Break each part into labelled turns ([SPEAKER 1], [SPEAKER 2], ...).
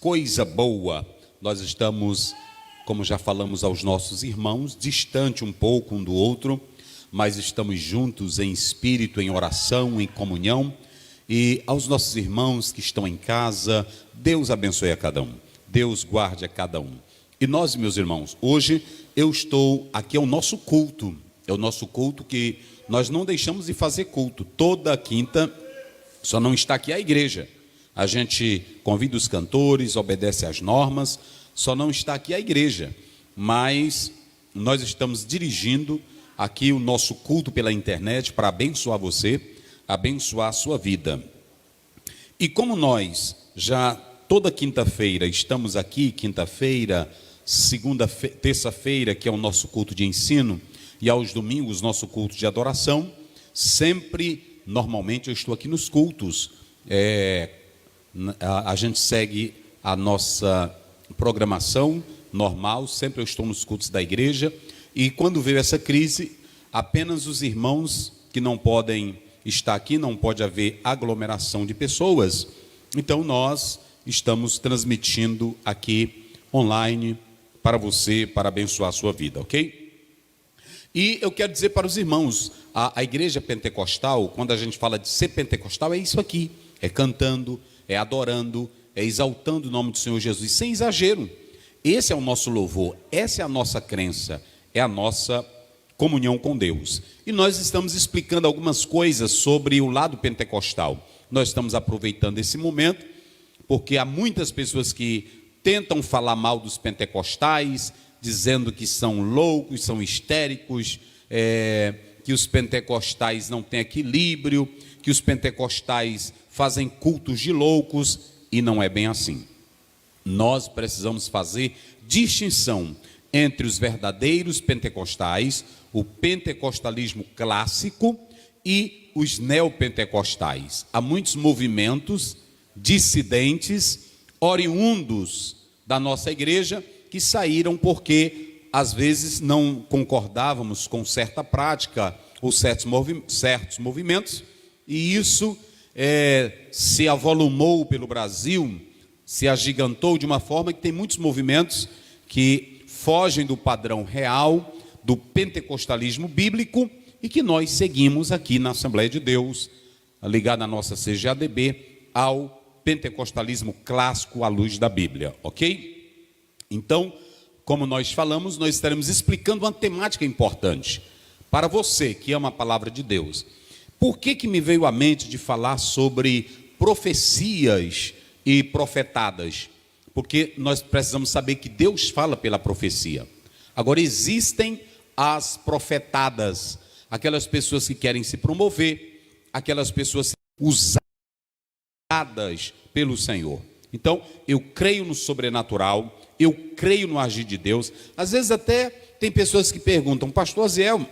[SPEAKER 1] coisa boa. Nós estamos, como já falamos aos nossos irmãos, distante um pouco um do outro, mas estamos juntos em espírito, em oração, em comunhão. E aos nossos irmãos que estão em casa, Deus abençoe a cada um, Deus guarde a cada um. E nós, meus irmãos, hoje eu estou aqui, é o nosso culto que nós não deixamos de fazer culto. Toda quinta, só não está aqui a igreja. A gente convida os cantores, obedece às normas, só não está aqui a igreja. Mas nós estamos dirigindo aqui o nosso culto pela internet para abençoar você, abençoar a sua vida. E como nós já toda quinta-feira estamos aqui, quinta-feira, terça-feira, que é o nosso culto de ensino, e aos domingos nosso culto de adoração, sempre, normalmente eu estou aqui nos cultos, a gente segue a nossa programação normal, sempre eu estou nos cultos da igreja, e quando veio essa crise, apenas os irmãos que não podem estar aqui, não pode haver aglomeração de pessoas, então nós estamos transmitindo aqui online para você, para abençoar a sua vida, ok? E eu quero dizer para os irmãos, a igreja pentecostal, quando a gente fala de ser pentecostal, é isso aqui, é cantando, é adorando, é exaltando o nome do Senhor Jesus, sem exagero. Esse é o nosso louvor, essa é a nossa crença, é a nossa comunhão com Deus. E nós estamos explicando algumas coisas sobre o lado pentecostal. Nós estamos aproveitando esse momento, porque há muitas pessoas que tentam falar mal dos pentecostais, dizendo que são loucos, são histéricos, que os pentecostais não têm equilíbrio, que os pentecostais fazem cultos de loucos, e não é bem assim. Nós precisamos fazer distinção entre os verdadeiros pentecostais, o pentecostalismo clássico e os neopentecostais. Há muitos movimentos dissidentes, oriundos da nossa igreja, que saíram porque às vezes não concordávamos com certa prática ou certos movimentos, e isso se avolumou pelo Brasil, se agigantou de uma forma que tem muitos movimentos que fogem do padrão real, do pentecostalismo bíblico, e que nós seguimos aqui na Assembleia de Deus, ligada à nossa CGADB, ao pentecostalismo clássico à luz da Bíblia, ok? Então, como nós falamos, nós estaremos explicando uma temática importante para você que ama a palavra de Deus. Por que me veio à mente de falar sobre profecias e profetadas? Porque nós precisamos saber que Deus fala pela profecia. Agora, existem as profetadas, aquelas pessoas que querem se promover, aquelas pessoas usadas pelo Senhor. Então, eu creio no sobrenatural, eu creio no agir de Deus. Às vezes até tem pessoas que perguntam: pastor Aziel,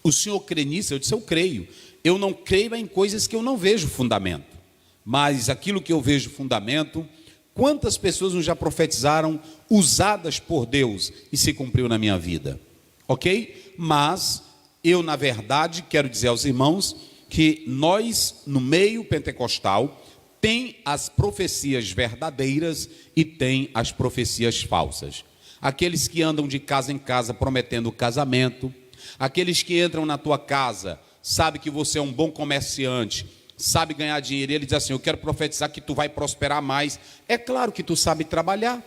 [SPEAKER 1] o senhor crê nisso? Eu disse: eu creio. Eu não creio em coisas que eu não vejo fundamento, mas aquilo que eu vejo fundamento, quantas pessoas já profetizaram usadas por Deus e se cumpriu na minha vida, ok? Mas eu, na verdade, quero dizer aos irmãos que nós, no meio pentecostal, tem as profecias verdadeiras e tem as profecias falsas. Aqueles que andam de casa em casa prometendo casamento, aqueles que entram na tua casa, sabe que você é um bom comerciante, sabe ganhar dinheiro, e ele diz assim: eu quero profetizar que tu vai prosperar mais. É claro que tu sabe trabalhar.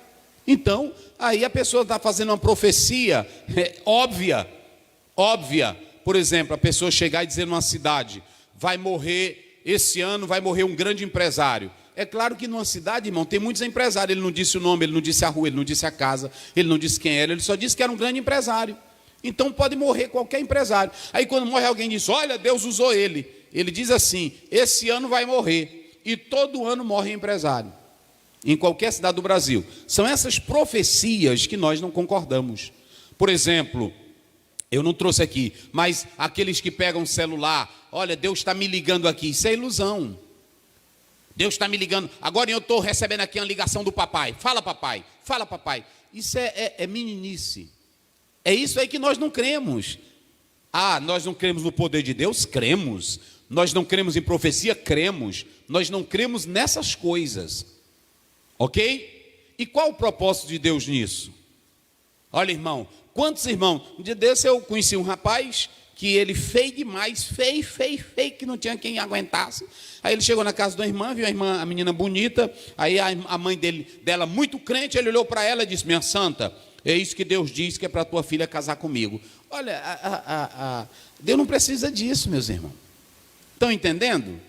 [SPEAKER 1] Então, aí a pessoa está fazendo uma profecia óbvia. Por exemplo, a pessoa chegar e dizer numa cidade: vai morrer, esse ano vai morrer um grande empresário. É claro que numa cidade, irmão, tem muitos empresários. Ele não disse o nome, ele não disse a rua, ele não disse a casa, ele não disse quem era, ele só disse que era um grande empresário. Então pode morrer qualquer empresário. Aí quando morre alguém diz: olha, Deus usou ele. Ele diz assim: esse ano vai morrer. E todo ano morre empresário, em qualquer cidade do Brasil. São essas profecias que nós não concordamos. Por exemplo, eu não trouxe aqui, mas aqueles que pegam o celular: olha, Deus está me ligando aqui. Isso é ilusão. Deus está me ligando. Agora eu estou recebendo aqui uma ligação do papai. Fala, papai. Fala, papai. Isso é meninice. É isso aí que nós não cremos. Ah, nós não cremos no poder de Deus? Cremos. Nós não cremos em profecia? Cremos. Nós não cremos nessas coisas. Ok? E qual o propósito de Deus nisso? Olha, irmão, quantos irmãos? Um dia desse eu conheci um rapaz que ele feio demais, feio, que não tinha quem aguentasse. Aí ele chegou na casa da irmã, viu a menina bonita, aí a mãe dela muito crente, ele olhou para ela e disse: minha santa, é isso que Deus diz que é para a tua filha casar comigo. Olha, Deus não precisa disso, meus irmãos. Estão entendendo?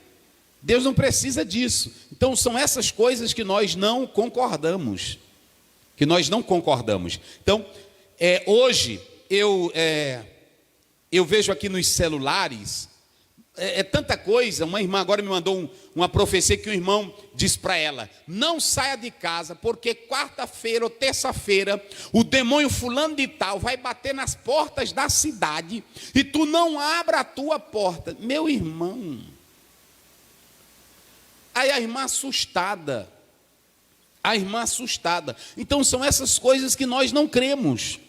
[SPEAKER 1] Deus não precisa disso. Então são essas coisas que nós não concordamos. Então, hoje, eu vejo aqui nos celulares, tanta coisa. Uma irmã agora me mandou uma profecia que o irmão disse para ela: não saia de casa, porque quarta-feira ou terça-feira, o demônio fulano de tal vai bater nas portas da cidade, e tu não abra a tua porta. Meu irmão, aí a irmã assustada, então são essas coisas que nós não cremos.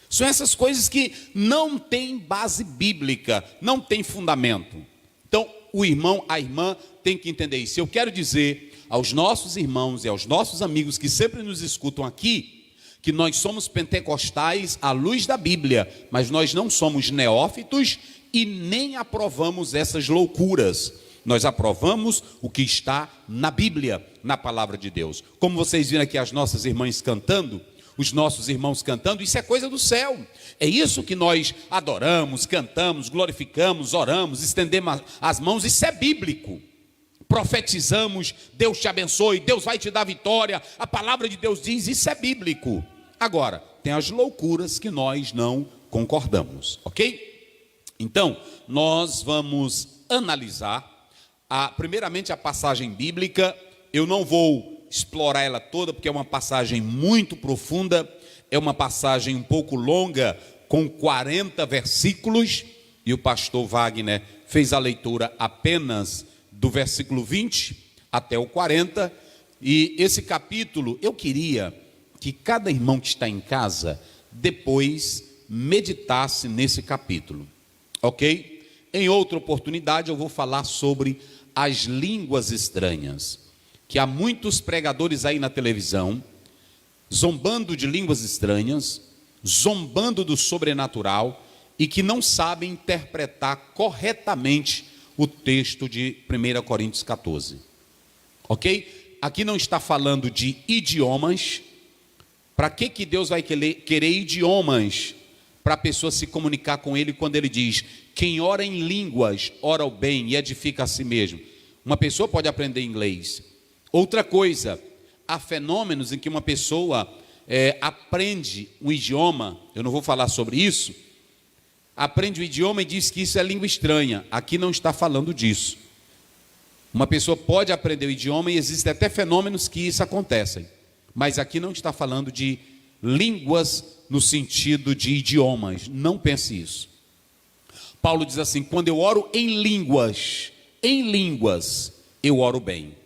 [SPEAKER 1] São essas coisas que não têm base bíblica, não têm fundamento. Então, o irmão, a irmã tem que entender isso. Eu quero dizer aos nossos irmãos e aos nossos amigos que sempre nos escutam aqui, que nós somos pentecostais à luz da Bíblia, mas nós não somos neófitos e nem aprovamos essas loucuras. Nós aprovamos o que está na Bíblia, na palavra de Deus. Como vocês viram aqui as nossas irmãs cantando, os nossos irmãos cantando, isso é coisa do céu. É isso que nós adoramos, cantamos, glorificamos, oramos, estendemos as mãos, isso é bíblico. Profetizamos: Deus te abençoe, Deus vai te dar vitória, a palavra de Deus diz, isso é bíblico. Agora, tem as loucuras que nós não concordamos, ok? Então, nós vamos analisar, primeiramente, a passagem bíblica. Eu não vou explorar ela toda, porque é uma passagem muito profunda, é uma passagem um pouco longa, com 40 versículos, e o pastor Wagner fez a leitura apenas do versículo 20 até o 40, e esse capítulo, eu queria que cada irmão que está em casa, depois meditasse nesse capítulo, ok? Em outra oportunidade eu vou falar sobre as línguas estranhas, que há muitos pregadores aí na televisão, zombando de línguas estranhas, zombando do sobrenatural, e que não sabem interpretar corretamente o texto de 1 Coríntios 14. Ok? Aqui não está falando de idiomas. Para que Deus vai querer idiomas? Para a pessoa se comunicar com Ele, quando Ele diz: quem ora em línguas, ora o bem e edifica a si mesmo. Uma pessoa pode aprender inglês. Outra coisa, há fenômenos em que uma pessoa aprende um idioma, eu não vou falar sobre isso, aprende o idioma e diz que isso é língua estranha. Aqui não está falando disso. Uma pessoa pode aprender o idioma e existem até fenômenos que isso acontecem, mas aqui não está falando de línguas no sentido de idiomas. Não pense isso. Paulo diz assim: quando eu oro em línguas, eu oro bem.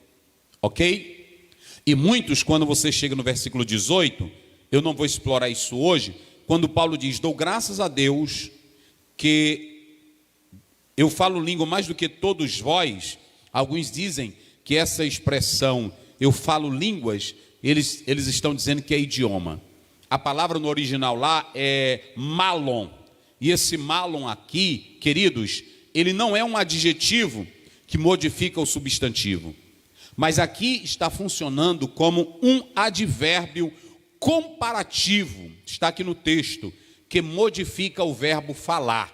[SPEAKER 1] Ok? E muitos, quando você chega no versículo 18, eu não vou explorar isso hoje, quando Paulo diz: dou graças a Deus que eu falo língua mais do que todos vós. Alguns dizem que essa expressão, eu falo línguas, eles estão dizendo que é idioma. A palavra no original lá é malon, e esse malon aqui, queridos, ele não é um adjetivo que modifica o substantivo, mas aqui está funcionando como um advérbio comparativo, está aqui no texto, que modifica o verbo falar.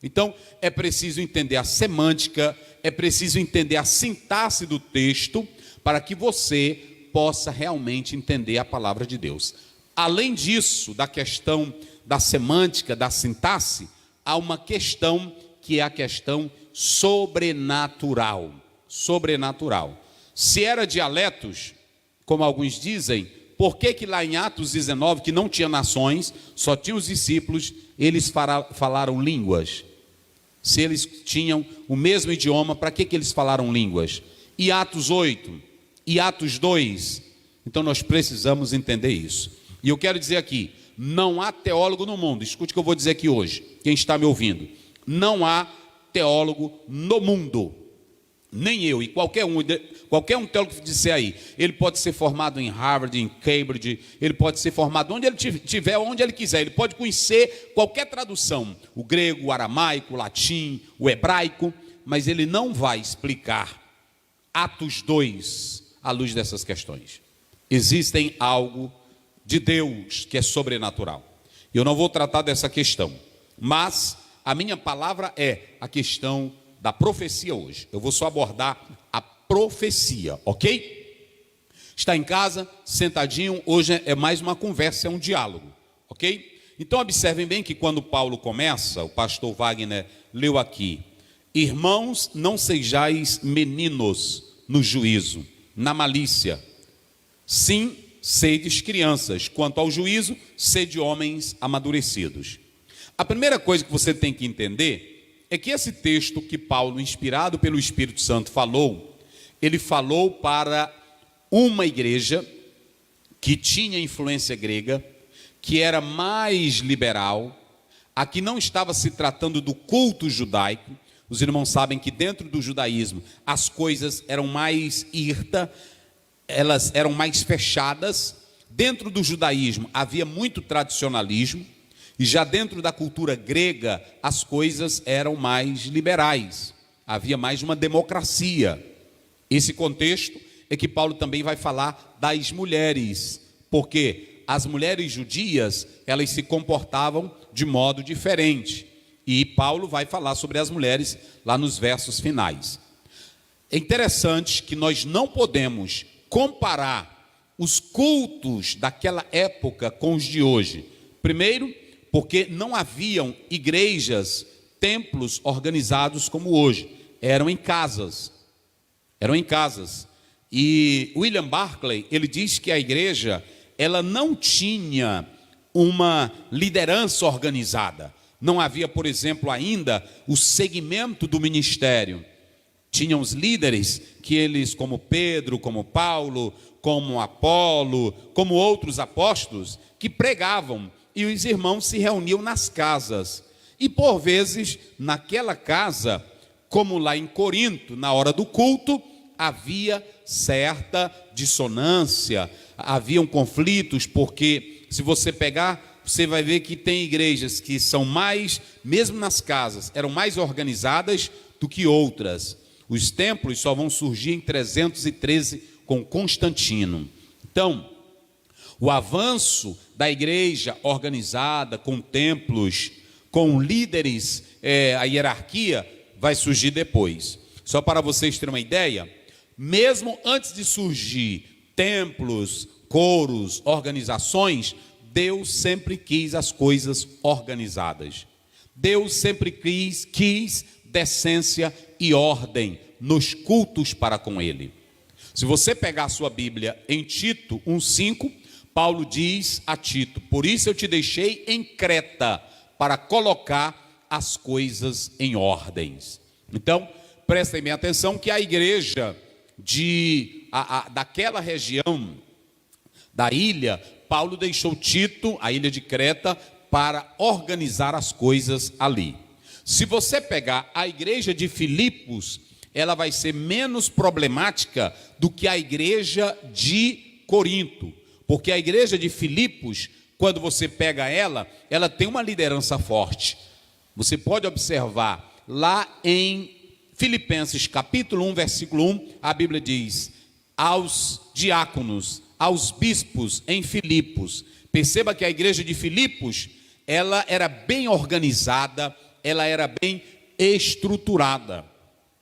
[SPEAKER 1] Então, é preciso entender a semântica, é preciso entender a sintaxe do texto, para que você possa realmente entender a palavra de Deus. Além disso, da questão da semântica, da sintaxe, há uma questão que é a questão sobrenatural. Sobrenatural. Se era dialetos, como alguns dizem, por que lá em Atos 19, que não tinha nações, só tinham os discípulos, eles falaram línguas? Se eles tinham o mesmo idioma, para que eles falaram línguas? E Atos 8? E Atos 2? Então nós precisamos entender isso. E eu quero dizer aqui, não há teólogo no mundo, escute o que eu vou dizer aqui hoje, quem está me ouvindo, não há teólogo no mundo, nem eu, e qualquer um teólogo que disser aí, ele pode ser formado em Harvard, em Cambridge, ele pode ser formado onde ele tiver, onde ele quiser, ele pode conhecer qualquer tradução, o grego, o aramaico, o latim, o hebraico, mas ele não vai explicar Atos 2 à luz dessas questões. Existem algo de Deus que é sobrenatural. Eu não vou tratar dessa questão, mas a minha palavra é a questão da profecia hoje. Eu vou só abordar a profecia, ok? Está em casa, sentadinho, hoje é mais uma conversa, é um diálogo, ok? Então observem bem que quando Paulo começa, o pastor Wagner leu aqui: irmãos, não sejais meninos no juízo, na malícia, sim, sedes crianças, quanto ao juízo, sede homens amadurecidos. A primeira coisa que você tem que entender é que esse texto que Paulo, inspirado pelo Espírito Santo, falou, ele falou para uma igreja que tinha influência grega, que era mais liberal, a que não estava se tratando do culto judaico. Os irmãos sabem que dentro do judaísmo as coisas eram mais elas eram mais fechadas. Dentro do judaísmo havia muito tradicionalismo, e já dentro da cultura grega as coisas eram mais liberais, havia mais uma democracia. Esse contexto é que Paulo também vai falar das mulheres, porque as mulheres judias, elas se comportavam de modo diferente, e Paulo vai falar sobre as mulheres lá nos versos finais. É interessante que nós não podemos comparar os cultos daquela época com os de hoje. Primeiro, porque não haviam igrejas, templos organizados como hoje. Eram em casas. E William Barclay, ele diz que a igreja, ela não tinha uma liderança organizada. Não havia, por exemplo, ainda o segmento do ministério. Tinham os líderes que eles, como Pedro, como Paulo, como Apolo, como outros apóstolos, que pregavam, e os irmãos se reuniam nas casas. E por vezes, naquela casa, como lá em Corinto, na hora do culto, havia certa dissonância, haviam conflitos, porque se você pegar, você vai ver que tem igrejas que são mais, mesmo nas casas, eram mais organizadas do que outras. Os templos só vão surgir em 313 com Constantino. Então, o avanço da igreja organizada, com templos, com líderes, a hierarquia, vai surgir depois. Só para vocês terem uma ideia, mesmo antes de surgir templos, coros, organizações, Deus sempre quis as coisas organizadas. Deus sempre quis decência e ordem nos cultos para com Ele. Se você pegar a sua Bíblia em Tito 1,5, Paulo diz a Tito: por isso eu te deixei em Creta, para colocar as coisas em ordens. Então, prestem bem atenção que a igreja daquela região da ilha, Paulo deixou Tito, a ilha de Creta, para organizar as coisas ali. Se você pegar a igreja de Filipos, ela vai ser menos problemática do que a igreja de Corinto, porque a igreja de Filipos, quando você pega ela tem uma liderança forte. Você pode observar lá em Filipenses capítulo 1, versículo 1, a Bíblia diz: aos diáconos, aos bispos em Filipos. Perceba que a igreja de Filipos, ela era bem organizada, ela era bem estruturada.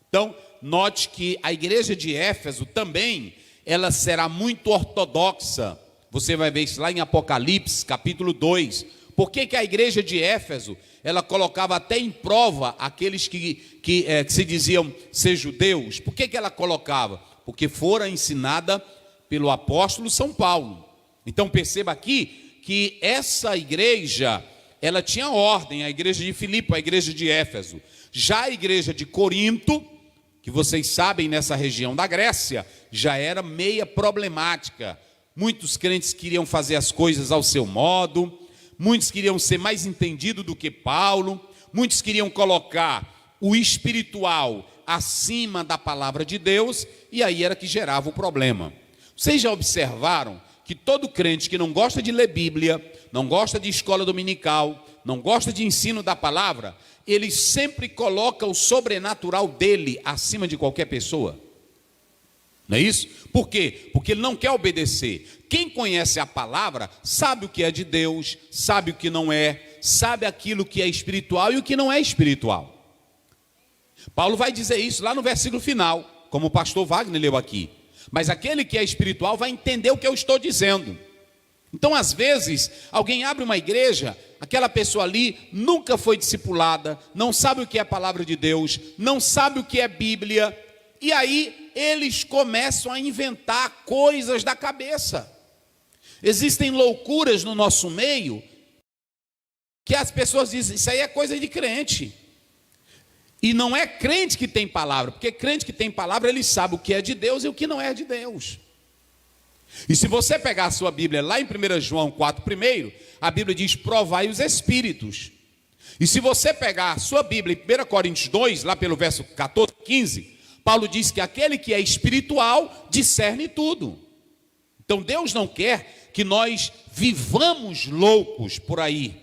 [SPEAKER 1] Então, note que a igreja de Éfeso também, ela será muito ortodoxa. Você vai ver isso lá em Apocalipse, capítulo 2. Por que a igreja de Éfeso, ela colocava até em prova aqueles que se diziam ser judeus? Por que ela colocava? Porque fora ensinada pelo apóstolo São Paulo. Então perceba aqui que essa igreja, ela tinha ordem, a igreja de Filipe, a igreja de Éfeso. Já a igreja de Corinto, que vocês sabem, nessa região da Grécia, já era meia problemática. Muitos crentes queriam fazer as coisas ao seu modo, muitos queriam ser mais entendidos do que Paulo, muitos queriam colocar o espiritual acima da palavra de Deus, e aí era que gerava o problema. Vocês já observaram que todo crente que não gosta de ler Bíblia, não gosta de escola dominical, não gosta de ensino da palavra, ele sempre coloca o sobrenatural dele acima de qualquer pessoa? Não é isso? Por quê? Porque ele não quer obedecer. Quem conhece a palavra sabe o que é de Deus, sabe o que não é, sabe aquilo que é espiritual e o que não é espiritual. Paulo vai dizer isso lá no versículo final, como o pastor Wagner leu aqui. Mas aquele que é espiritual vai entender o que eu estou dizendo. Então, às vezes, alguém abre uma igreja, aquela pessoa ali nunca foi discipulada, não sabe o que é a palavra de Deus, não sabe o que é Bíblia, e aí eles começam a inventar coisas da cabeça. Existem loucuras no nosso meio, que as pessoas dizem, isso aí é coisa de crente. E não é crente que tem palavra, porque crente que tem palavra, ele sabe o que é de Deus e o que não é de Deus. E se você pegar a sua Bíblia lá em 1 João 4, primeiro, a Bíblia diz, provai os espíritos. E se você pegar a sua Bíblia em 1 Coríntios 2, lá pelo verso 14, 15, Paulo diz que aquele que é espiritual discerne tudo. Então Deus não quer que nós vivamos loucos por aí.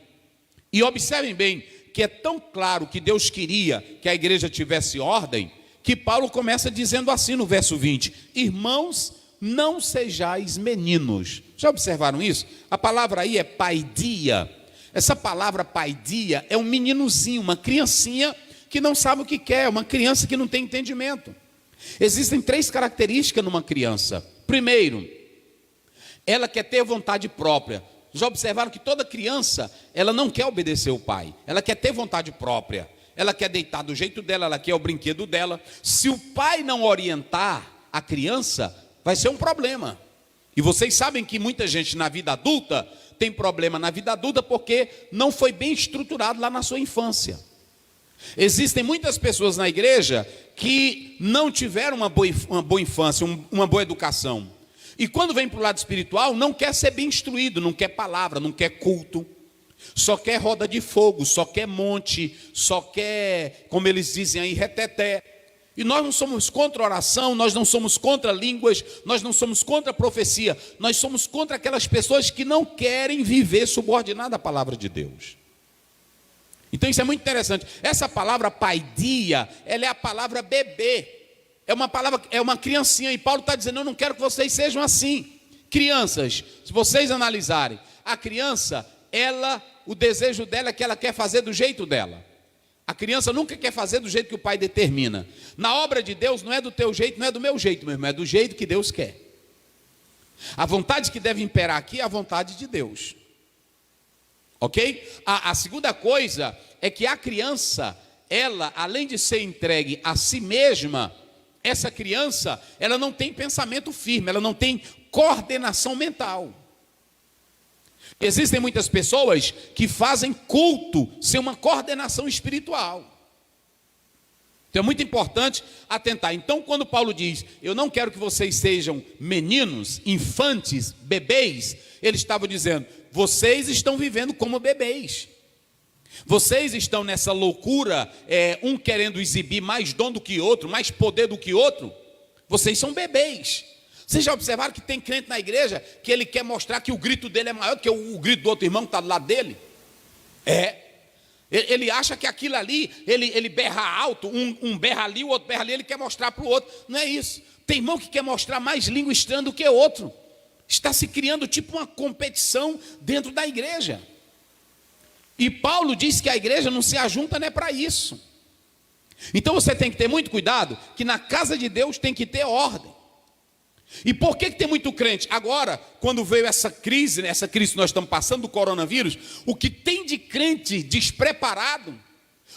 [SPEAKER 1] E observem bem, que é tão claro que Deus queria que a igreja tivesse ordem, que Paulo começa dizendo assim no verso 20, irmãos, não sejais meninos. Já observaram isso? A palavra aí é paidia. Essa palavra paidia é um meninozinho, uma criancinha que não sabe o que quer, uma criança que não tem entendimento. Existem 3 características numa criança. Primeiro, ela quer ter vontade própria. Já observaram que toda criança, ela não quer obedecer o pai, ela quer ter vontade própria, ela quer deitar do jeito dela, ela quer o brinquedo dela. Se o pai não orientar a criança, vai ser um problema. E vocês sabem que muita gente na vida adulta tem problema na vida adulta porque não foi bem estruturado lá na sua infância. Existem muitas pessoas na igreja que não tiveram uma boa infância, uma boa educação. E quando vem para o lado espiritual, não quer ser bem instruído, não quer palavra, não quer culto, só quer roda de fogo, só quer monte, só quer, como eles dizem aí, reteté. E nós não somos contra oração, nós não somos contra línguas, nós não somos contra profecia, nós somos contra aquelas pessoas que não querem viver subordinada à palavra de Deus. Então isso é muito interessante. Essa palavra paidia, ela é a palavra bebê. É uma palavra, é uma criancinha, e Paulo está dizendo, eu não quero que vocês sejam assim. Crianças, se vocês analisarem, a criança, o desejo dela é que ela quer fazer do jeito dela. A criança nunca quer fazer do jeito que o pai determina. Na obra de Deus não é do teu jeito, não é do meu jeito, meu irmão, é do jeito que Deus quer. A vontade que deve imperar aqui é a vontade de Deus. Ok? A segunda coisa é que a criança, ela, além de ser entregue a si mesma, essa criança, ela não tem pensamento firme, ela não tem coordenação mental. Existem muitas pessoas que fazem culto sem uma coordenação espiritual. Então é muito importante atentar. Então quando Paulo diz, eu não quero que vocês sejam meninos, infantes, bebês, ele estava dizendo, vocês estão vivendo como bebês. Vocês estão nessa loucura, um querendo exibir mais dom do que outro, mais poder do que outro. Vocês são bebês. Vocês já observaram que tem crente na igreja que ele quer mostrar que o grito dele é maior do que o grito do outro irmão que está do lado dele? Ele acha que aquilo ali, ele berra alto, um berra ali, o outro berra ali, ele quer mostrar para o outro. Não é isso. Tem irmão que quer mostrar mais língua estranha do que outro. Está se criando tipo uma competição dentro da igreja. E Paulo diz que a igreja não se ajunta, né, para isso. Então você tem que ter muito cuidado, que na casa de Deus tem que ter ordem. E por que tem muito crente? Agora, quando veio essa crise que nós estamos passando do coronavírus, o que tem de crente despreparado?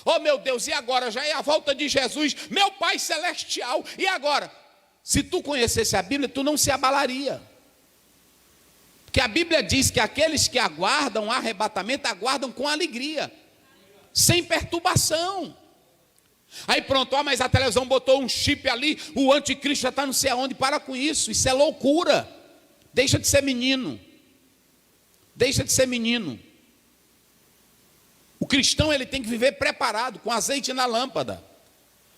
[SPEAKER 1] Oh meu Deus, e agora? Já é a volta de Jesus, meu Pai Celestial, e agora? Se tu conhecesse a Bíblia, tu não se abalaria. Porque a Bíblia diz que aqueles que aguardam o arrebatamento, aguardam com alegria, sem perturbação. Aí pronto, mas a televisão botou um chip ali, o anticristo já está não sei aonde, para com isso é loucura. Deixa de ser menino. Deixa de ser menino. O cristão, ele tem que viver preparado, com azeite na lâmpada.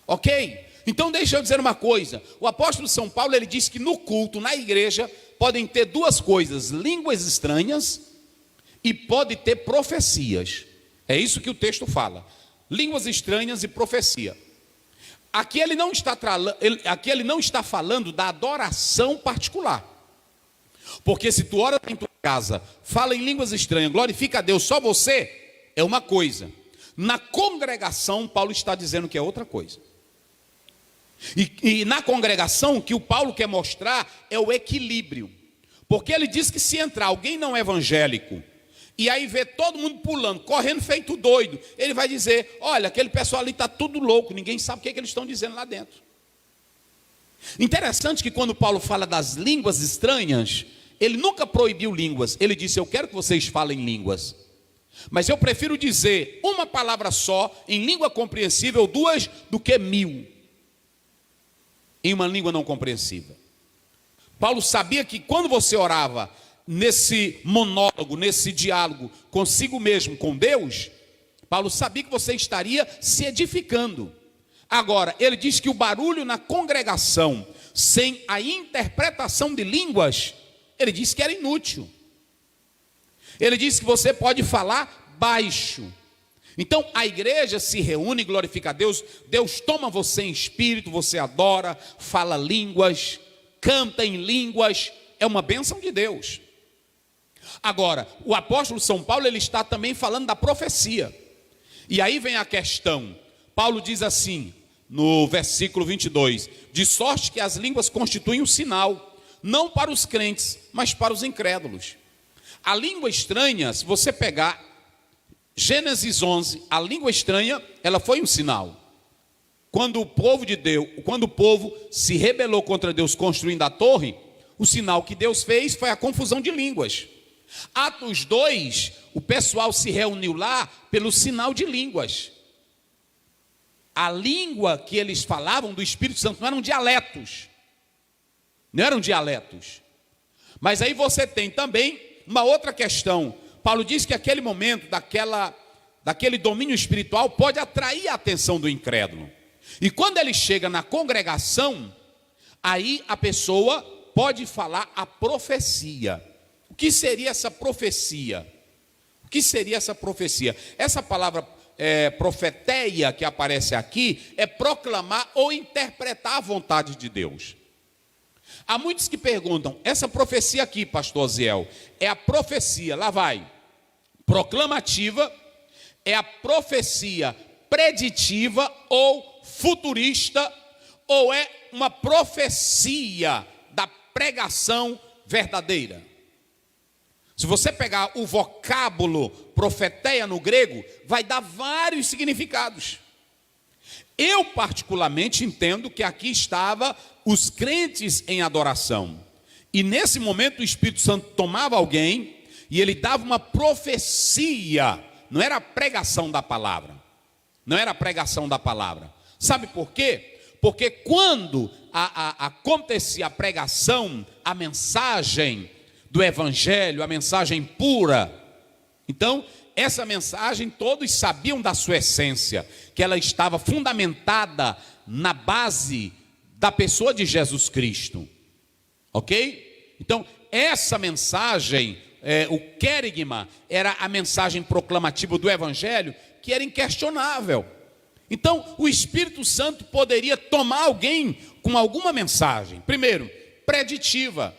[SPEAKER 1] Ok? Então deixa eu dizer uma coisa, o apóstolo São Paulo, ele diz que no culto, na igreja, podem ter duas coisas, línguas estranhas e pode ter profecias. É isso que o texto fala, línguas estranhas e profecia. Aqui ele não está falando da adoração particular. Porque se tu ora em tua casa, fala em línguas estranhas, glorifica a Deus, só você, é uma coisa. Na congregação, Paulo está dizendo que é outra coisa. E na congregação, o que o Paulo quer mostrar é o equilíbrio. Porque ele diz que se entrar alguém não evangélico, e aí vê todo mundo pulando, correndo feito doido, ele vai dizer, olha, aquele pessoal ali está tudo louco, ninguém sabe o que eles estão dizendo lá dentro. Interessante que quando Paulo fala das línguas estranhas, ele nunca proibiu línguas, ele disse, eu quero que vocês falem línguas, mas eu prefiro dizer uma palavra só, em língua compreensível, duas do que 1000 em uma língua não compreensível. Paulo sabia que quando você orava nesse monólogo, nesse diálogo consigo mesmo, com Deus, Paulo sabia que você estaria se edificando. Agora, ele diz que o barulho na congregação, sem a interpretação de línguas, ele diz que era inútil. Ele diz que você pode falar baixo. Então a igreja se reúne, glorifica a Deus, Deus toma você em espírito, você adora, fala línguas, canta em línguas, é uma bênção de Deus. Agora, o apóstolo São Paulo, ele está também falando da profecia. E aí vem a questão, Paulo diz assim, no versículo 22, de sorte que as línguas constituem um sinal, não para os crentes, mas para os incrédulos. A língua estranha, se você pegar Gênesis 11, a língua estranha, ela foi um sinal. Quando o povo se rebelou contra Deus construindo a torre, o sinal que Deus fez foi a confusão de línguas. Atos 2, o pessoal se reuniu lá pelo sinal de línguas. A língua que eles falavam do Espírito Santo não eram dialetos. Não eram dialetos. Mas aí você tem também uma outra questão. Paulo diz que aquele momento, daquele domínio espiritual, pode atrair a atenção do incrédulo. E quando ele chega na congregação, aí a pessoa pode falar a profecia. O que seria essa profecia? O que seria essa profecia? Essa palavra profeteia que aparece aqui é proclamar ou interpretar a vontade de Deus. Há muitos que perguntam, essa profecia aqui, pastor Ziel, é a profecia, lá vai, proclamativa, é a profecia preditiva ou futurista, ou é uma profecia da pregação verdadeira? Se você pegar o vocábulo profeteia no grego, vai dar vários significados. Eu particularmente entendo que aqui estava os crentes em adoração. E nesse momento o Espírito Santo tomava alguém e ele dava uma profecia. Não era a pregação da palavra. Não era a pregação da palavra. Sabe por quê? Porque quando acontecia a pregação, a mensagem do Evangelho, a mensagem pura, então essa mensagem todos sabiam da sua essência, que ela estava fundamentada na base da pessoa de Jesus Cristo, ok? Então essa mensagem, o querigma, era a mensagem proclamativa do Evangelho, que era inquestionável. Então o Espírito Santo poderia tomar alguém com alguma mensagem, primeiro, preditiva.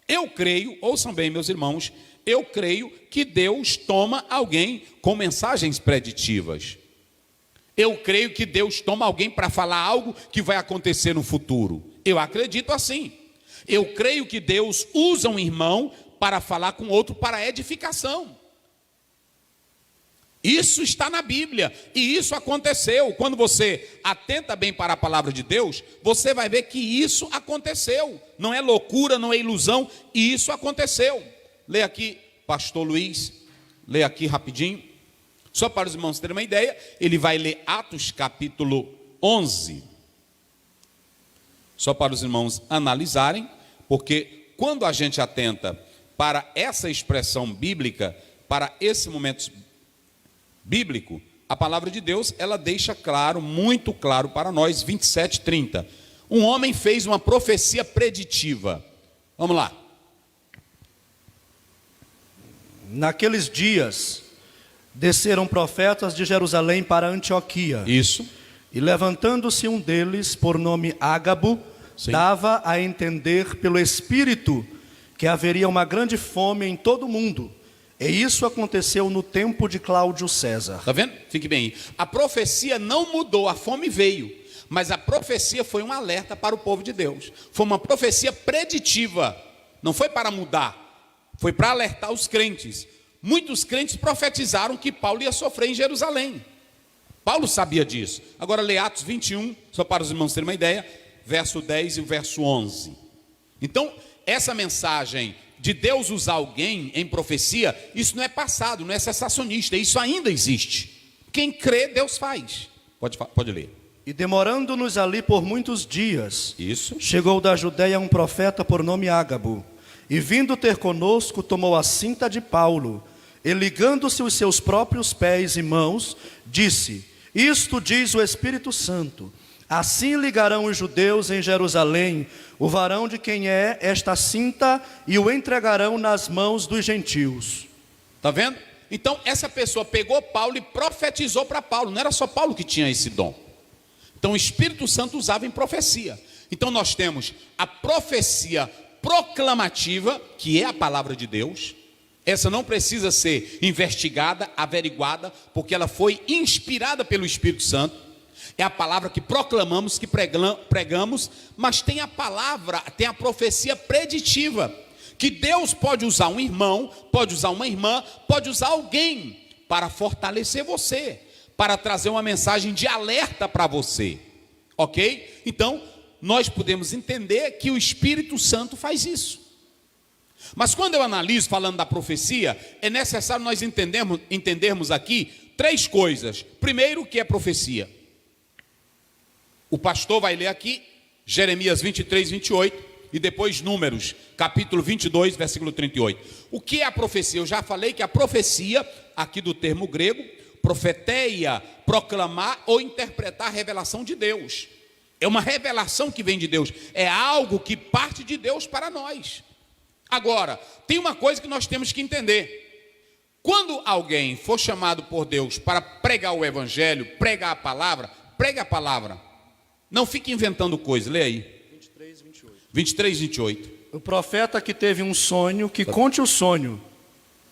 [SPEAKER 1] Eu creio, ouçam bem meus irmãos, eu creio que Deus toma alguém com mensagens preditivas. Eu creio que Deus toma alguém para falar algo que vai acontecer no futuro. Eu acredito assim. Eu creio que Deus usa um irmão para falar com outro para edificação. Isso está na Bíblia e isso aconteceu. Quando você atenta bem para a palavra de Deus, você vai ver que isso aconteceu. Não é loucura, não é ilusão, e isso aconteceu. Leia aqui, pastor Luiz, leia aqui rapidinho. Só para os irmãos terem uma ideia, ele vai ler Atos capítulo 11. Só para os irmãos analisarem, porque quando a gente atenta para essa expressão bíblica, para esse momento bíblico, a palavra de Deus, ela deixa claro, muito claro para nós, 27:30. Um homem fez uma profecia preditiva. Vamos lá.
[SPEAKER 2] Naqueles dias, desceram profetas de Jerusalém para Antioquia.
[SPEAKER 1] Isso.
[SPEAKER 2] E levantando-se um deles, por nome Ágabo,
[SPEAKER 1] Sim.
[SPEAKER 2] dava a entender pelo Espírito que haveria uma grande fome em todo o mundo. E isso aconteceu no tempo de Cláudio César.
[SPEAKER 1] Está vendo? Fique bem aí. A profecia não mudou, a fome veio. Mas a profecia foi um alerta para o povo de Deus. Foi uma profecia preditiva. Não foi para mudar. Foi para alertar os crentes. Muitos crentes profetizaram que Paulo ia sofrer em Jerusalém. Paulo sabia disso. Agora lê Atos 21, só para os irmãos terem uma ideia, verso 10 e o verso 11. Então, essa mensagem de Deus usar alguém em profecia, isso não é passado, não é sensacionista, isso ainda existe. Quem crê, Deus faz. Pode ler.
[SPEAKER 2] E demorando-nos ali por muitos dias,
[SPEAKER 1] Isso.
[SPEAKER 2] chegou da Judeia um profeta por nome Ágabo, e vindo ter conosco, tomou a cinta de Paulo, e ligando-se os seus próprios pés e mãos, disse: Isto diz o Espírito Santo, assim ligarão os judeus em Jerusalém o varão de quem é esta cinta, e o entregarão nas mãos dos gentios.
[SPEAKER 1] Está vendo? Então, essa pessoa pegou Paulo e profetizou para Paulo. Não era só Paulo que tinha esse dom. Então, o Espírito Santo usava em profecia. Então, nós temos a profecia proclamativa, que é a palavra de Deus. Essa não precisa ser investigada, averiguada, porque ela foi inspirada pelo Espírito Santo. É a palavra que proclamamos, que pregamos, mas tem a palavra, tem a profecia preditiva, que Deus pode usar um irmão, pode usar uma irmã, pode usar alguém para fortalecer você, para trazer uma mensagem de alerta para você, ok? Então, nós podemos entender que o Espírito Santo faz isso. Mas quando eu analiso, falando da profecia, é necessário nós entendermos aqui 3 coisas. Primeiro, o que é profecia? O pastor vai ler aqui, Jeremias 23, 28, e depois Números, capítulo 22, versículo 38. O que é a profecia? Eu já falei que a profecia, aqui do termo grego, profeteia, proclamar ou interpretar a revelação de Deus. É uma revelação que vem de Deus, é algo que parte de Deus para nós. Agora, tem uma coisa que nós temos que entender. Quando alguém for chamado por Deus para pregar o evangelho, pregue a palavra, não fique inventando coisas, lê aí. 23, 28.
[SPEAKER 2] O profeta que teve um sonho, que conte o sonho.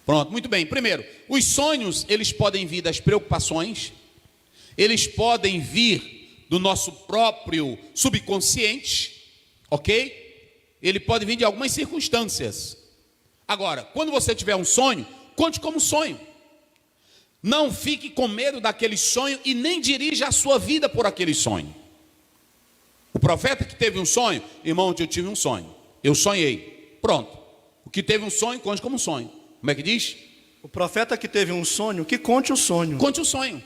[SPEAKER 1] Pronto, muito bem. Primeiro, os sonhos, eles podem vir das preocupações, eles podem vir do nosso próprio subconsciente, ok? Ele pode vir de algumas circunstâncias. Agora, quando você tiver um sonho, conte como sonho. Não fique com medo daquele sonho e nem dirija a sua vida por aquele sonho. O profeta que teve um sonho, irmão, eu tive um sonho, eu sonhei, pronto. O que teve um sonho, conte como sonho. Como é que diz?
[SPEAKER 2] O profeta que teve um sonho, que conte o sonho.
[SPEAKER 1] Conte o sonho.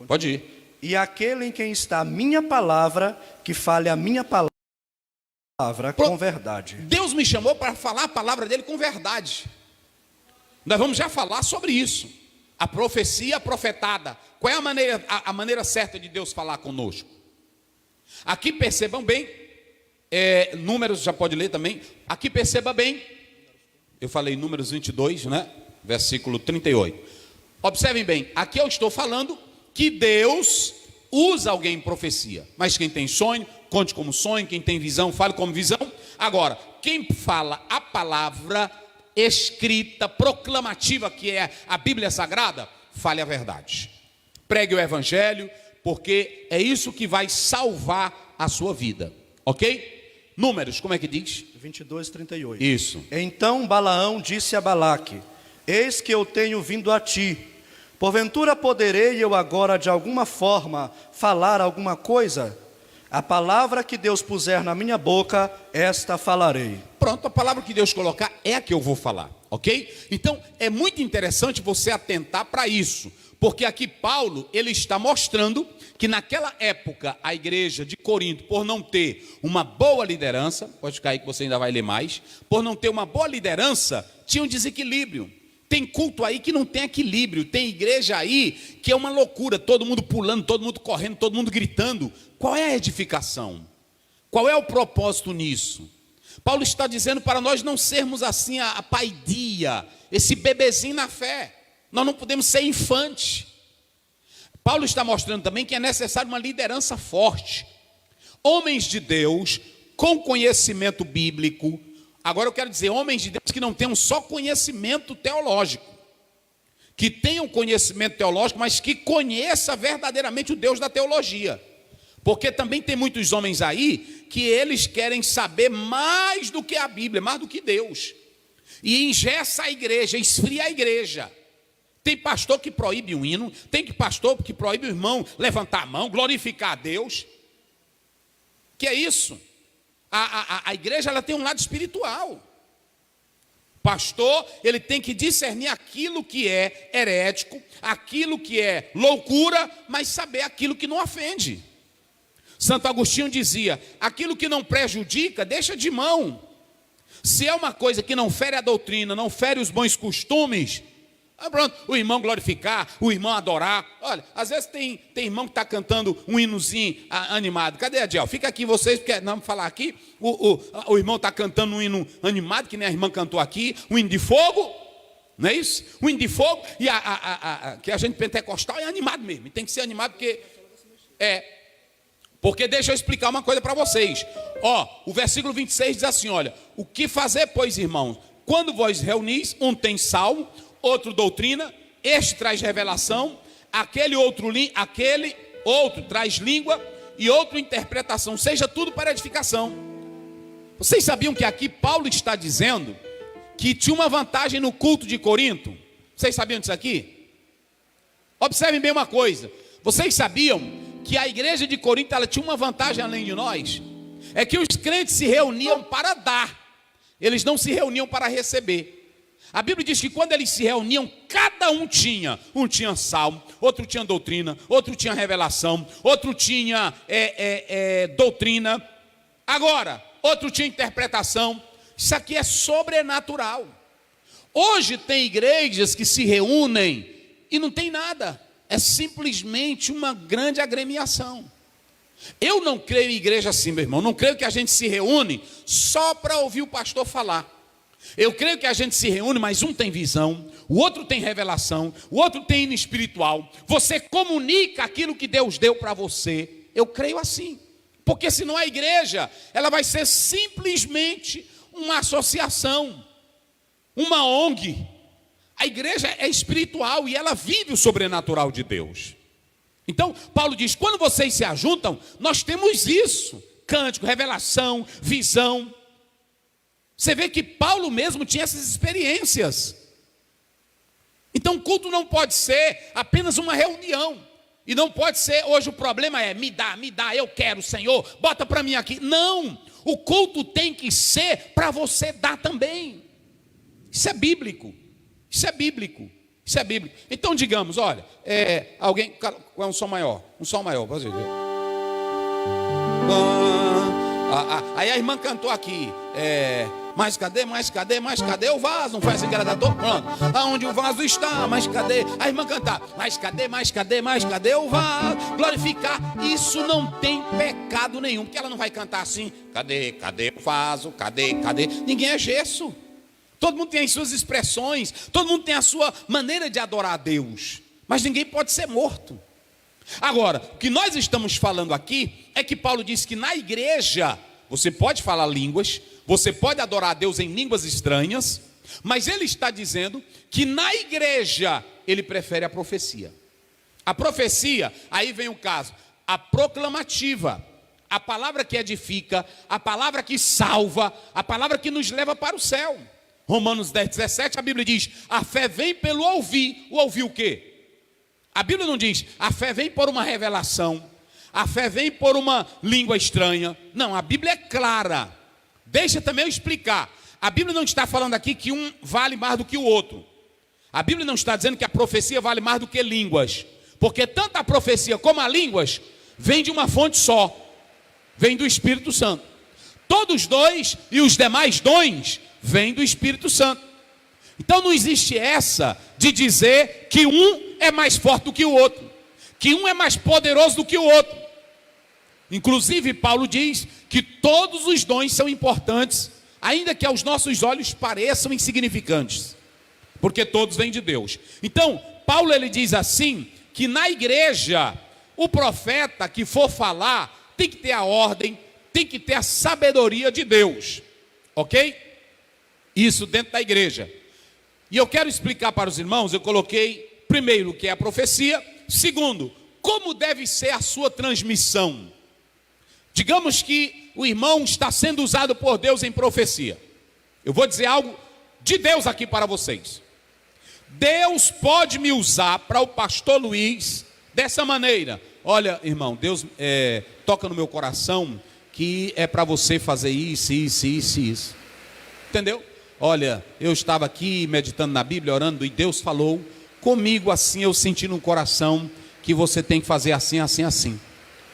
[SPEAKER 1] Pode ir.
[SPEAKER 2] E aquele em quem está a minha palavra, que fale a minha palavra com verdade.
[SPEAKER 1] Deus me chamou para falar a palavra dele com verdade. Nós vamos já falar sobre isso. A profecia profetada. Qual é a maneira certa de Deus falar conosco? Aqui percebam bem, Números, já pode ler também. Aqui perceba bem, eu falei Números 22, né? Versículo 38. Observem bem, aqui eu estou falando que Deus usa alguém em profecia. Mas quem tem sonho, conte como sonho. Quem tem visão, fale como visão. Agora, quem fala a palavra escrita, proclamativa, que é a Bíblia Sagrada, fale a verdade. Pregue o evangelho, porque é isso que vai salvar a sua vida, ok? Números, como é que diz?
[SPEAKER 2] 22, 38.
[SPEAKER 1] Isso.
[SPEAKER 2] Então Balaão disse a Balaque: Eis que eu tenho vindo a ti. Porventura poderei eu agora de alguma forma falar alguma coisa? A palavra que Deus puser na minha boca, esta falarei.
[SPEAKER 1] Pronto, a palavra que Deus colocar é a que eu vou falar, ok? Então, é muito interessante você atentar para isso. Porque aqui Paulo, ele está mostrando que naquela época a igreja de Corinto, por não ter uma boa liderança, pode ficar aí que você ainda vai ler mais, por não ter uma boa liderança, tinha um desequilíbrio. Tem culto aí que não tem equilíbrio, tem igreja aí que é uma loucura, todo mundo pulando, todo mundo correndo, todo mundo gritando. Qual é a edificação? Qual é o propósito nisso? Paulo está dizendo para nós não sermos assim a paidia, esse bebezinho na fé. Nós não podemos ser infante. Paulo está mostrando também que é necessário uma liderança forte. Homens de Deus com conhecimento bíblico. Agora eu quero dizer, homens de Deus que não tenham só conhecimento teológico, que tenham conhecimento teológico, mas que conheça verdadeiramente o Deus da teologia. Porque também tem muitos homens aí que eles querem saber mais do que a Bíblia, mais do que Deus. E engessa a igreja, esfria a igreja. Tem pastor que proíbe um hino, tem pastor que proíbe o irmão levantar a mão, glorificar a Deus. Que é isso? A igreja ela tem um lado espiritual. Pastor, ele tem que discernir aquilo que é herético, aquilo que é loucura, mas saber aquilo que não ofende. Santo Agostinho dizia, aquilo que não prejudica, deixa de mão. Se é uma coisa que não fere a doutrina, não fere os bons costumes, pronto, o irmão glorificar, o irmão adorar. Olha, às vezes tem irmão que está cantando um hinozinho animado. Cadê a Diel? Fica aqui vocês, porque não vamos falar aqui. O irmão está cantando um hino animado, que nem a irmã cantou aqui, um hino de fogo, não é isso? Um hino de fogo, e que a gente pentecostal é animado mesmo, e tem que ser animado porque deixa eu explicar uma coisa para vocês. O versículo 26 diz assim, olha, o que fazer, pois, irmãos? Quando vós reunis, um tem salmo, outro doutrina, este traz revelação, aquele outro traz língua e outro interpretação, seja tudo para edificação. Vocês sabiam que aqui Paulo está dizendo que tinha uma vantagem no culto de Corinto? Vocês sabiam disso aqui? Observem bem uma coisa, vocês sabiam que a igreja de Corinto ela tinha uma vantagem além de nós? É que os crentes se reuniam para dar, eles não se reuniam para receber. A Bíblia diz que quando eles se reuniam, cada um tinha salmo, outro tinha doutrina, outro tinha revelação, outro tinha doutrina, agora, outro tinha interpretação. Isso aqui é sobrenatural. Hoje tem igrejas que se reúnem e não tem nada, é simplesmente uma grande agremiação. Eu não creio em igreja assim, meu irmão, não creio que a gente se reúne só para ouvir o pastor falar. Eu creio que a gente se reúne, mas um tem visão, o outro tem revelação, o outro tem hino espiritual. Você comunica aquilo que Deus deu para você. Eu creio assim. Porque senão a igreja, ela vai ser simplesmente uma associação, uma ONG. A igreja é espiritual e ela vive o sobrenatural de Deus. Então, Paulo diz, quando vocês se ajuntam, nós temos isso. Cântico, revelação, visão. Você vê que Paulo mesmo tinha essas experiências. Então o culto não pode ser apenas uma reunião. E não pode ser, hoje o problema é, me dá, eu quero, Senhor, bota para mim aqui. Não, o culto tem que ser para você dar também. Isso é bíblico, isso é bíblico, isso é bíblico. Então digamos, olha, alguém, com um som maior, pode dizer. Aí a irmã cantou aqui, mas cadê o vaso? Não foi assim que ela dá todo? Pronto. Aonde o vaso está? Mas cadê? A irmã cantar, mas cadê o vaso? Glorificar, isso não tem pecado nenhum, porque ela não vai cantar assim, cadê o vaso? Cadê? Ninguém é gesso. Todo mundo tem as suas expressões, todo mundo tem a sua maneira de adorar a Deus, mas ninguém pode ser morto. Agora, o que nós estamos falando aqui é que Paulo diz que na igreja você pode falar línguas, você pode adorar a Deus em línguas estranhas, mas ele está dizendo que na igreja ele prefere a profecia. A profecia, aí vem o caso, a proclamativa, a palavra que edifica, a palavra que salva, a palavra que nos leva para o céu. Romanos 10:17, a Bíblia diz, a fé vem pelo ouvir. O ouvir o quê? A Bíblia não diz, a fé vem por uma revelação, a fé vem por uma língua estranha. Não, a Bíblia é clara. Deixa também eu explicar. A Bíblia não está falando aqui que um vale mais do que o outro. A Bíblia não está dizendo que a profecia vale mais do que línguas. Porque tanto a profecia como as línguas vem de uma fonte só. Vem do Espírito Santo. Todos dois e os demais dons vêm do Espírito Santo. Então não existe essa de dizer que um é mais forte do que o outro, que um é mais poderoso do que o outro. Inclusive Paulo diz que todos os dons são importantes, ainda que aos nossos olhos pareçam insignificantes, porque todos vêm de Deus. Então Paulo ele diz assim, que na igreja o profeta que for falar tem que ter a ordem, tem que ter a sabedoria de Deus, ok? Isso dentro da igreja. E eu quero explicar para os irmãos, eu coloquei primeiro o que é a profecia, segundo, como deve ser a sua transmissão. Digamos que o irmão está sendo usado por Deus em profecia. Eu vou dizer algo de Deus aqui para vocês. Deus pode me usar para o pastor Luiz dessa maneira. Olha, irmão, Deus toca no meu coração que é para você fazer isso. Entendeu? Olha, eu estava aqui meditando na Bíblia, orando, e Deus falou comigo assim, eu senti no coração que você tem que fazer assim.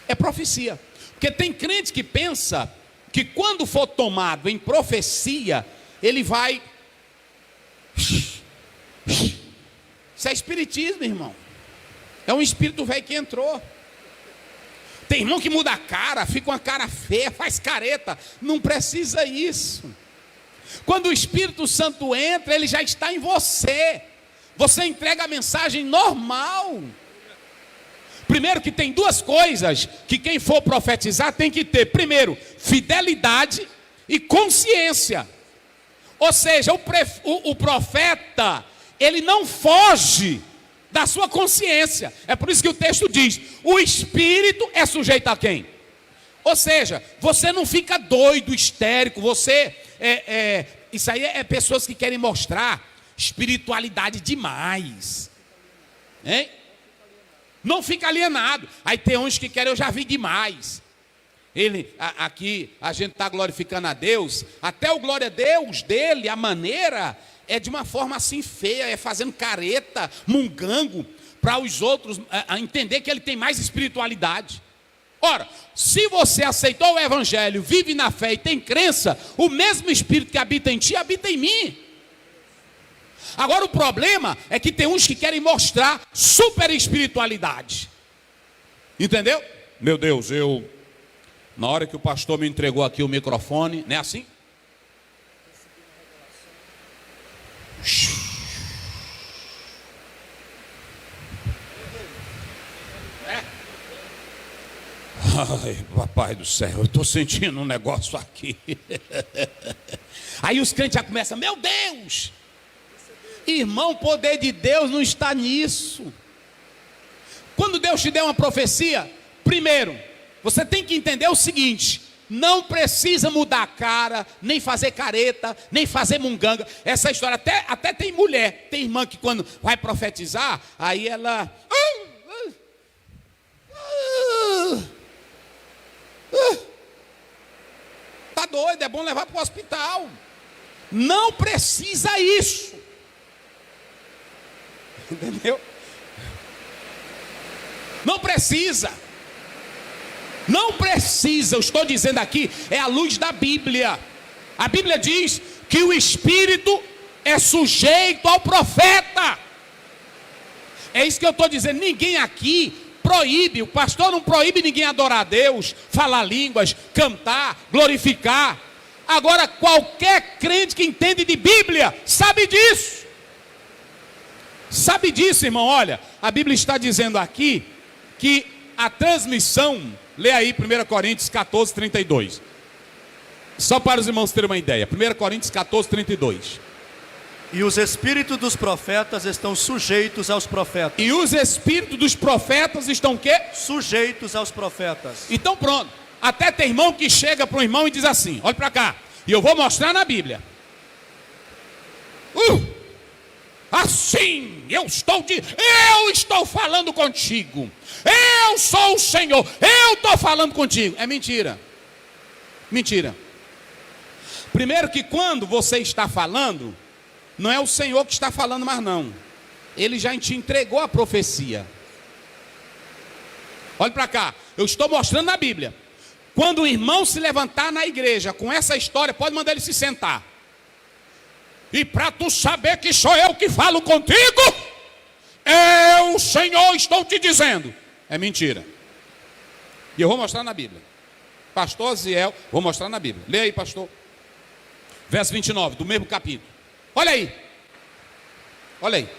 [SPEAKER 1] É profecia. Porque tem crente que pensa que quando for tomado em profecia, ele vai... Isso é espiritismo, irmão. É um espírito velho que entrou. Tem irmão que muda a cara, fica uma cara feia, faz careta. Não precisa isso. Quando o Espírito Santo entra, ele já está em você. Você entrega a mensagem normal. Primeiro que tem duas coisas que quem for profetizar tem que ter. Primeiro, fidelidade e consciência. Ou seja, o profeta, ele não foge da sua consciência. É por isso que o texto diz, o Espírito é sujeito a quem? Ou seja, você não fica doido, histérico, você... isso aí é pessoas que querem mostrar espiritualidade demais, hein? Não fica alienado. Aí tem uns que querem, eu já vi demais. Aqui a gente está glorificando a Deus, até o glória a Deus dele, a maneira é de uma forma assim feia, é fazendo careta, mungango, para os outros entender que ele tem mais espiritualidade. Ora, se você aceitou o evangelho, vive na fé e tem crença, o mesmo Espírito que habita em ti, habita em mim. Agora o problema é que tem uns que querem mostrar super espiritualidade. Entendeu? Meu Deus, na hora que o pastor me entregou aqui o microfone, não é assim? Ai, papai do céu, eu estou sentindo um negócio aqui. Aí os crentes já começam, meu Deus! Irmão, o poder de Deus não está nisso. Quando Deus te der uma profecia, primeiro, você tem que entender o seguinte: não precisa mudar a cara, nem fazer careta, nem fazer munganga. Essa história, até tem mulher, tem irmã que quando vai profetizar, aí ela... Tá doido, é bom levar para o hospital. Não precisa isso. Entendeu? Não precisa. Não precisa, eu estou dizendo aqui, é a luz da Bíblia. A Bíblia diz que o Espírito é sujeito ao profeta. É isso que eu estou dizendo. Ninguém aqui proíbe, o pastor não proíbe ninguém adorar a Deus, falar línguas, cantar, glorificar. Agora, qualquer crente que entende de Bíblia sabe disso. Sabe disso, irmão. Olha, a Bíblia está dizendo aqui que a transmissão, lê aí 1 Coríntios 14, 32. Só para os irmãos terem uma ideia. 1 Coríntios 14, 32.
[SPEAKER 2] E os espíritos dos profetas estão sujeitos aos profetas.
[SPEAKER 1] E os espíritos dos profetas estão o quê?
[SPEAKER 2] Sujeitos aos profetas.
[SPEAKER 1] Então pronto. Até tem irmão que chega para um irmão e diz assim, olha para cá, e eu vou mostrar na Bíblia. Assim, eu estou falando contigo. Eu sou o Senhor, eu estou falando contigo. É mentira. Mentira. Primeiro que quando você está falando, não é o Senhor que está falando mais não. Ele já te entregou a profecia. Olha para cá, eu estou mostrando na Bíblia. Quando o irmão se levantar na igreja com essa história, pode mandar ele se sentar. e para tu saber que sou eu que falo contigo, eu, Senhor, estou te dizendo. É mentira. E eu vou mostrar na Bíblia. Pastor Ziel, vou mostrar na Bíblia. Leia aí, pastor. Verso 29, do mesmo capítulo. Olha aí. Olha aí.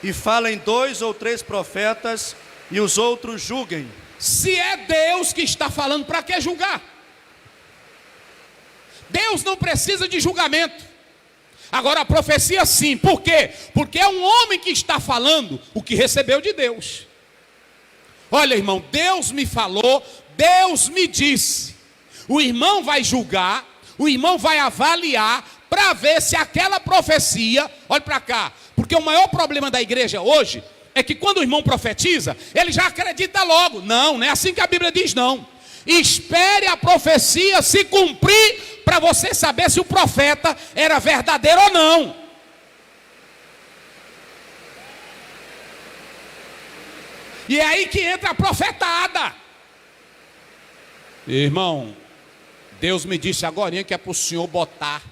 [SPEAKER 2] E falem 2 ou 3 profetas, e os outros julguem.
[SPEAKER 1] Se é Deus que está falando, para que julgar? Deus não precisa de julgamento. Agora a profecia sim. Por quê? Porque é um homem que está falando o que recebeu de Deus. Olha, irmão, Deus me falou, Deus me disse. O irmão vai julgar, o irmão vai avaliar para ver se aquela profecia, olha para cá, porque o maior problema da igreja hoje é que quando o irmão profetiza, ele já acredita logo. Não é assim que a Bíblia diz, não. Espere a profecia se cumprir para você saber se o profeta era verdadeiro ou não. E é aí que entra a profetada. Irmão, Deus me disse agora que é para o senhor botar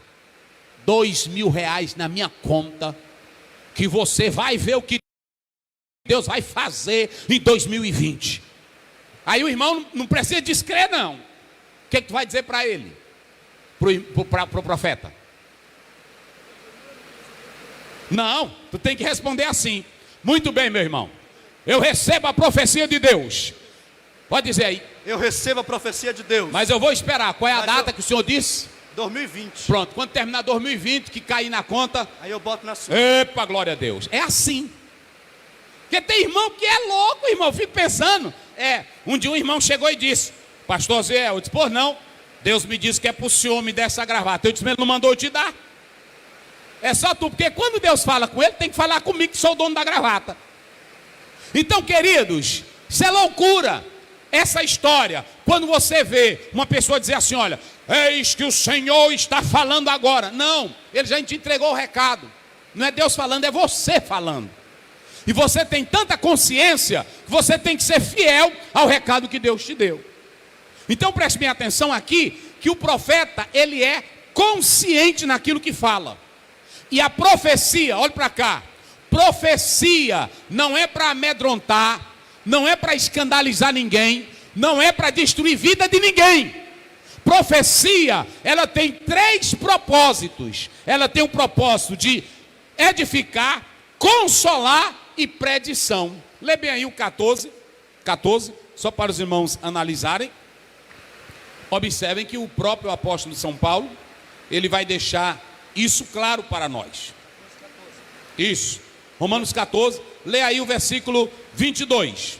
[SPEAKER 1] R$2.000 na minha conta, que você vai ver o que Deus vai fazer em 2020. Aí o irmão não precisa descrer, não. O que tu vai dizer para ele? Para o profeta? Não, tu tem que responder assim. Muito bem, meu irmão. Eu recebo a profecia de Deus. Pode dizer aí.
[SPEAKER 2] Eu recebo a profecia de Deus.
[SPEAKER 1] Mas eu vou esperar. Qual é a data que o senhor disse?
[SPEAKER 2] 2020.
[SPEAKER 1] Pronto, quando terminar 2020, que cair na conta,
[SPEAKER 2] aí eu boto na sua.
[SPEAKER 1] Epa, glória a Deus. É assim. Porque tem irmão que é louco, irmão. Eu fico pensando. Um dia um irmão chegou e disse: pastor Zé, eu disse, pô, não. Deus me disse que é para o senhor me dar essa gravata. Eu disse, mas ele não mandou eu te dar. É só tu, porque quando Deus fala com ele, tem que falar comigo que sou o dono da gravata. Então, queridos, isso é loucura. Essa história, quando você vê uma pessoa dizer assim, olha, eis que o Senhor está falando agora. Não, ele já te entregou o recado. Não é Deus falando, é você falando. E você tem tanta consciência que você tem que ser fiel ao recado que Deus te deu. Então preste bem atenção aqui, que o profeta, ele é consciente naquilo que fala. E a profecia, olha para cá, profecia não é para amedrontar, não é para escandalizar ninguém, não é para destruir vida de ninguém. Profecia, ela tem 3 propósitos. Ela tem o propósito de edificar, consolar e predição. Lê bem aí o 14, só para os irmãos analisarem. Observem que o próprio apóstolo São Paulo, ele vai deixar isso claro para nós. Isso, Romanos 14, lê aí o versículo 22.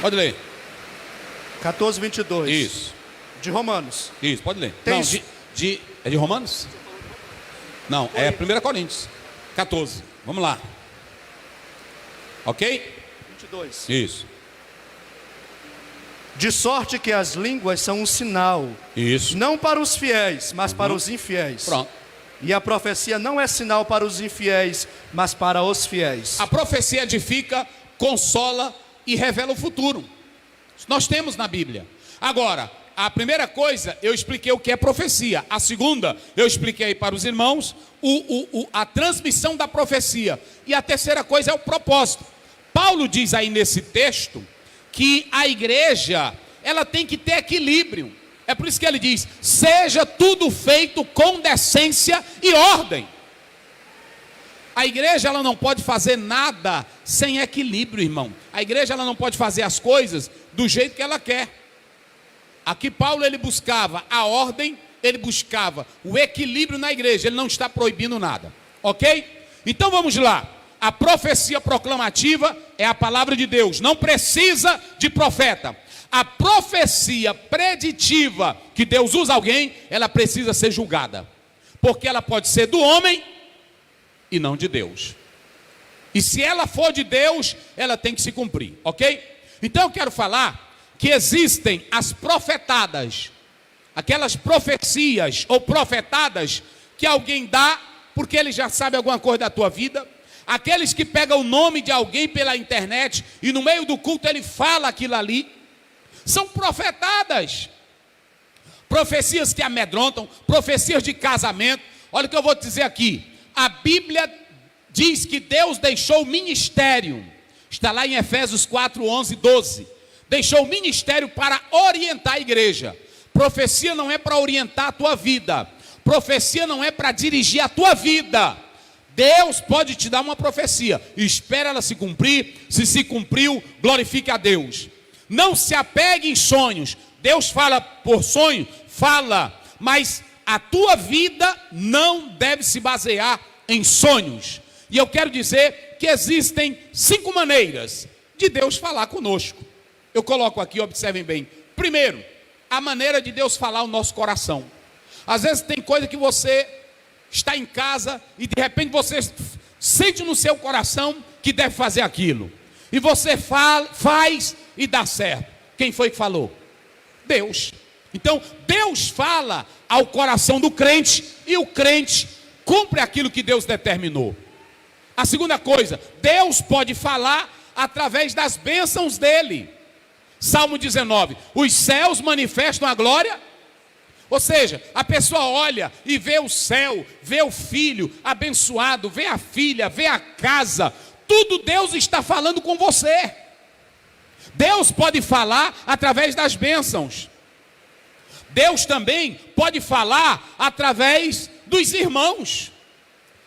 [SPEAKER 1] Pode ler.
[SPEAKER 2] 14, 22.
[SPEAKER 1] Isso.
[SPEAKER 2] De Romanos.
[SPEAKER 1] Isso, pode ler.
[SPEAKER 2] Tem
[SPEAKER 1] Não, é de Romanos? Não, é 1 Coríntios 14. Vamos lá. Ok?
[SPEAKER 2] 22.
[SPEAKER 1] Isso.
[SPEAKER 2] De sorte que as línguas são um sinal.
[SPEAKER 1] Isso.
[SPEAKER 2] Não para os fiéis, mas para os infiéis.
[SPEAKER 1] Pronto.
[SPEAKER 2] E a profecia não é sinal para os infiéis, mas para os fiéis.
[SPEAKER 1] A profecia edifica, consola e revela o futuro. Isso nós temos na Bíblia. Agora, a primeira coisa, eu expliquei o que é profecia. A segunda, eu expliquei para os irmãos a transmissão da profecia. E a terceira coisa é o propósito. Paulo diz aí nesse texto que a igreja, ela tem que ter equilíbrio. É por isso que ele diz, seja tudo feito com decência e ordem. A igreja, ela não pode fazer nada sem equilíbrio, irmão. A igreja, ela não pode fazer as coisas do jeito que ela quer. Aqui Paulo, ele buscava a ordem, ele buscava o equilíbrio na igreja. Ele não está proibindo nada, ok? Então vamos lá. A profecia proclamativa é a palavra de Deus. Não precisa de profeta. A profecia preditiva que Deus usa alguém, ela precisa ser julgada. Porque ela pode ser do homem e não de Deus. E se ela for de Deus, ela tem que se cumprir, ok? Então eu quero falar que existem as profetadas, aquelas profecias ou profetadas que alguém dá porque ele já sabe alguma coisa da tua vida. Aqueles que pegam o nome de alguém pela internet e no meio do culto ele fala aquilo ali. são profetadas. Profecias que amedrontam, profecias de casamento. Olha o que eu vou te dizer aqui. A Bíblia diz que Deus deixou o ministério. Está lá em Efésios 4, 11, 12. Deixou o ministério para orientar a igreja. Profecia não é para orientar a tua vida. Profecia não é para dirigir a tua vida. Deus pode te dar uma profecia. Espera ela se cumprir. Se cumpriu, glorifique a Deus. Não se apegue em sonhos. Deus fala por sonho, fala. Mas a tua vida não deve se basear em sonhos. E eu quero dizer que existem 5 maneiras de Deus falar conosco. Eu coloco aqui, observem bem. Primeiro, a maneira de Deus falar ao nosso coração. Às vezes tem coisa que você está em casa e de repente você sente no seu coração que deve fazer aquilo. E você faz e dá certo. Quem foi que falou? Deus. Então, Deus fala ao coração do crente e o crente cumpre aquilo que Deus determinou. A segunda coisa, Deus pode falar através das bênçãos dele. Salmo 19, os céus manifestam a glória. Ou seja, a pessoa olha e vê o céu, vê o filho abençoado, vê a filha, vê a casa. Tudo Deus está falando com você. Deus pode falar através das bênçãos. Deus também pode falar através dos irmãos.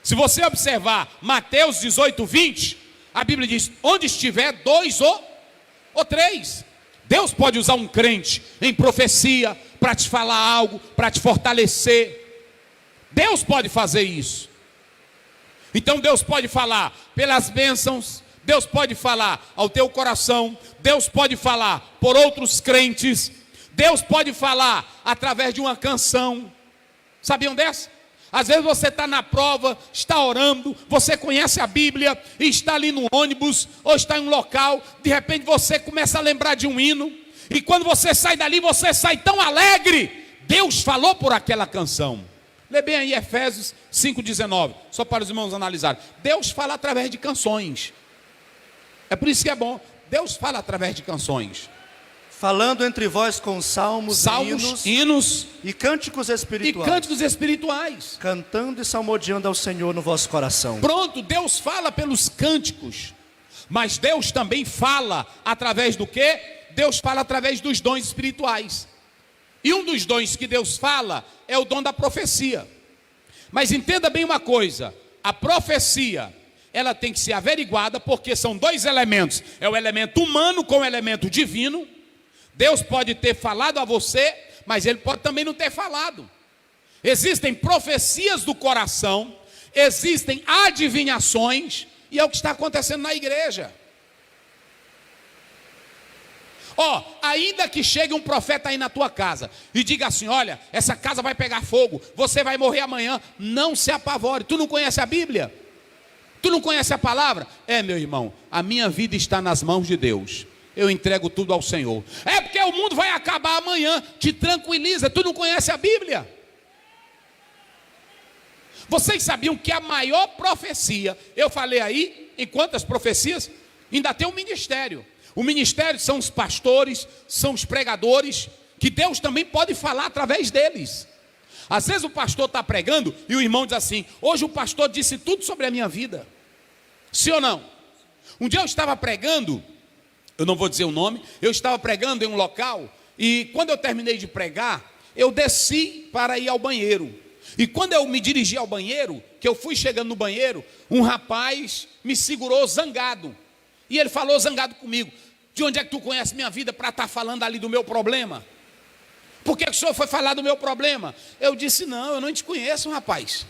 [SPEAKER 1] Se você observar Mateus 18, 20, a Bíblia diz, onde estiver 2 ou 3. Deus pode usar um crente em profecia para te falar algo, para te fortalecer. Deus pode fazer isso. Então Deus pode falar pelas bênçãos, Deus pode falar ao teu coração, Deus pode falar por outros crentes, Deus pode falar através de uma canção. Sabiam dessa? Às vezes você está na prova, está orando, você conhece a Bíblia, e está ali no ônibus, ou está em um local, de repente você começa a lembrar de um hino, e quando você sai dali, você sai tão alegre. Deus falou por aquela canção. Lê bem aí Efésios 5,19, só para os irmãos analisarem. Deus fala através de canções. É por isso que é bom. Deus fala através de canções.
[SPEAKER 2] Falando entre vós com salmos,
[SPEAKER 1] hinos
[SPEAKER 2] e cânticos espirituais. Cantando e salmodiando ao Senhor no vosso coração.
[SPEAKER 1] Pronto, Deus fala pelos cânticos. Mas Deus também fala através do quê? Deus fala através dos dons espirituais. E um dos dons que Deus fala é o dom da profecia. Mas entenda bem uma coisa. A profecia, ela tem que ser averiguada, porque são 2 elementos. É o elemento humano com o elemento divino. Deus pode ter falado a você, mas Ele pode também não ter falado. Existem profecias do coração, existem adivinhações, e é o que está acontecendo na igreja. Ainda que chegue um profeta aí na tua casa e diga assim, olha, essa casa vai pegar fogo, você vai morrer amanhã, não se apavore. Tu não conhece a Bíblia? Tu não conhece a palavra? Meu irmão, a minha vida está nas mãos de Deus. Eu entrego tudo ao Senhor. É porque o mundo vai acabar amanhã. Te tranquiliza, tu não conhece a Bíblia? Vocês sabiam que a maior profecia, eu falei aí, em quantas profecias? Ainda tem um ministério. O ministério são os pastores, são os pregadores, que Deus também pode falar através deles. Às vezes o pastor está pregando e o irmão diz assim, hoje o pastor disse tudo sobre a minha vida. Sim ou não? Um dia eu estava pregando, eu não vou dizer o nome, eu estava pregando em um local, e quando eu terminei de pregar, eu desci para ir ao banheiro. E quando eu me dirigi ao banheiro, que eu fui chegando no banheiro, um rapaz me segurou zangado. E ele falou zangado comigo, de onde é que tu conhece minha vida para estar falando ali do meu problema? Por que o senhor foi falar do meu problema? Eu disse, não, eu não te conheço, rapaz.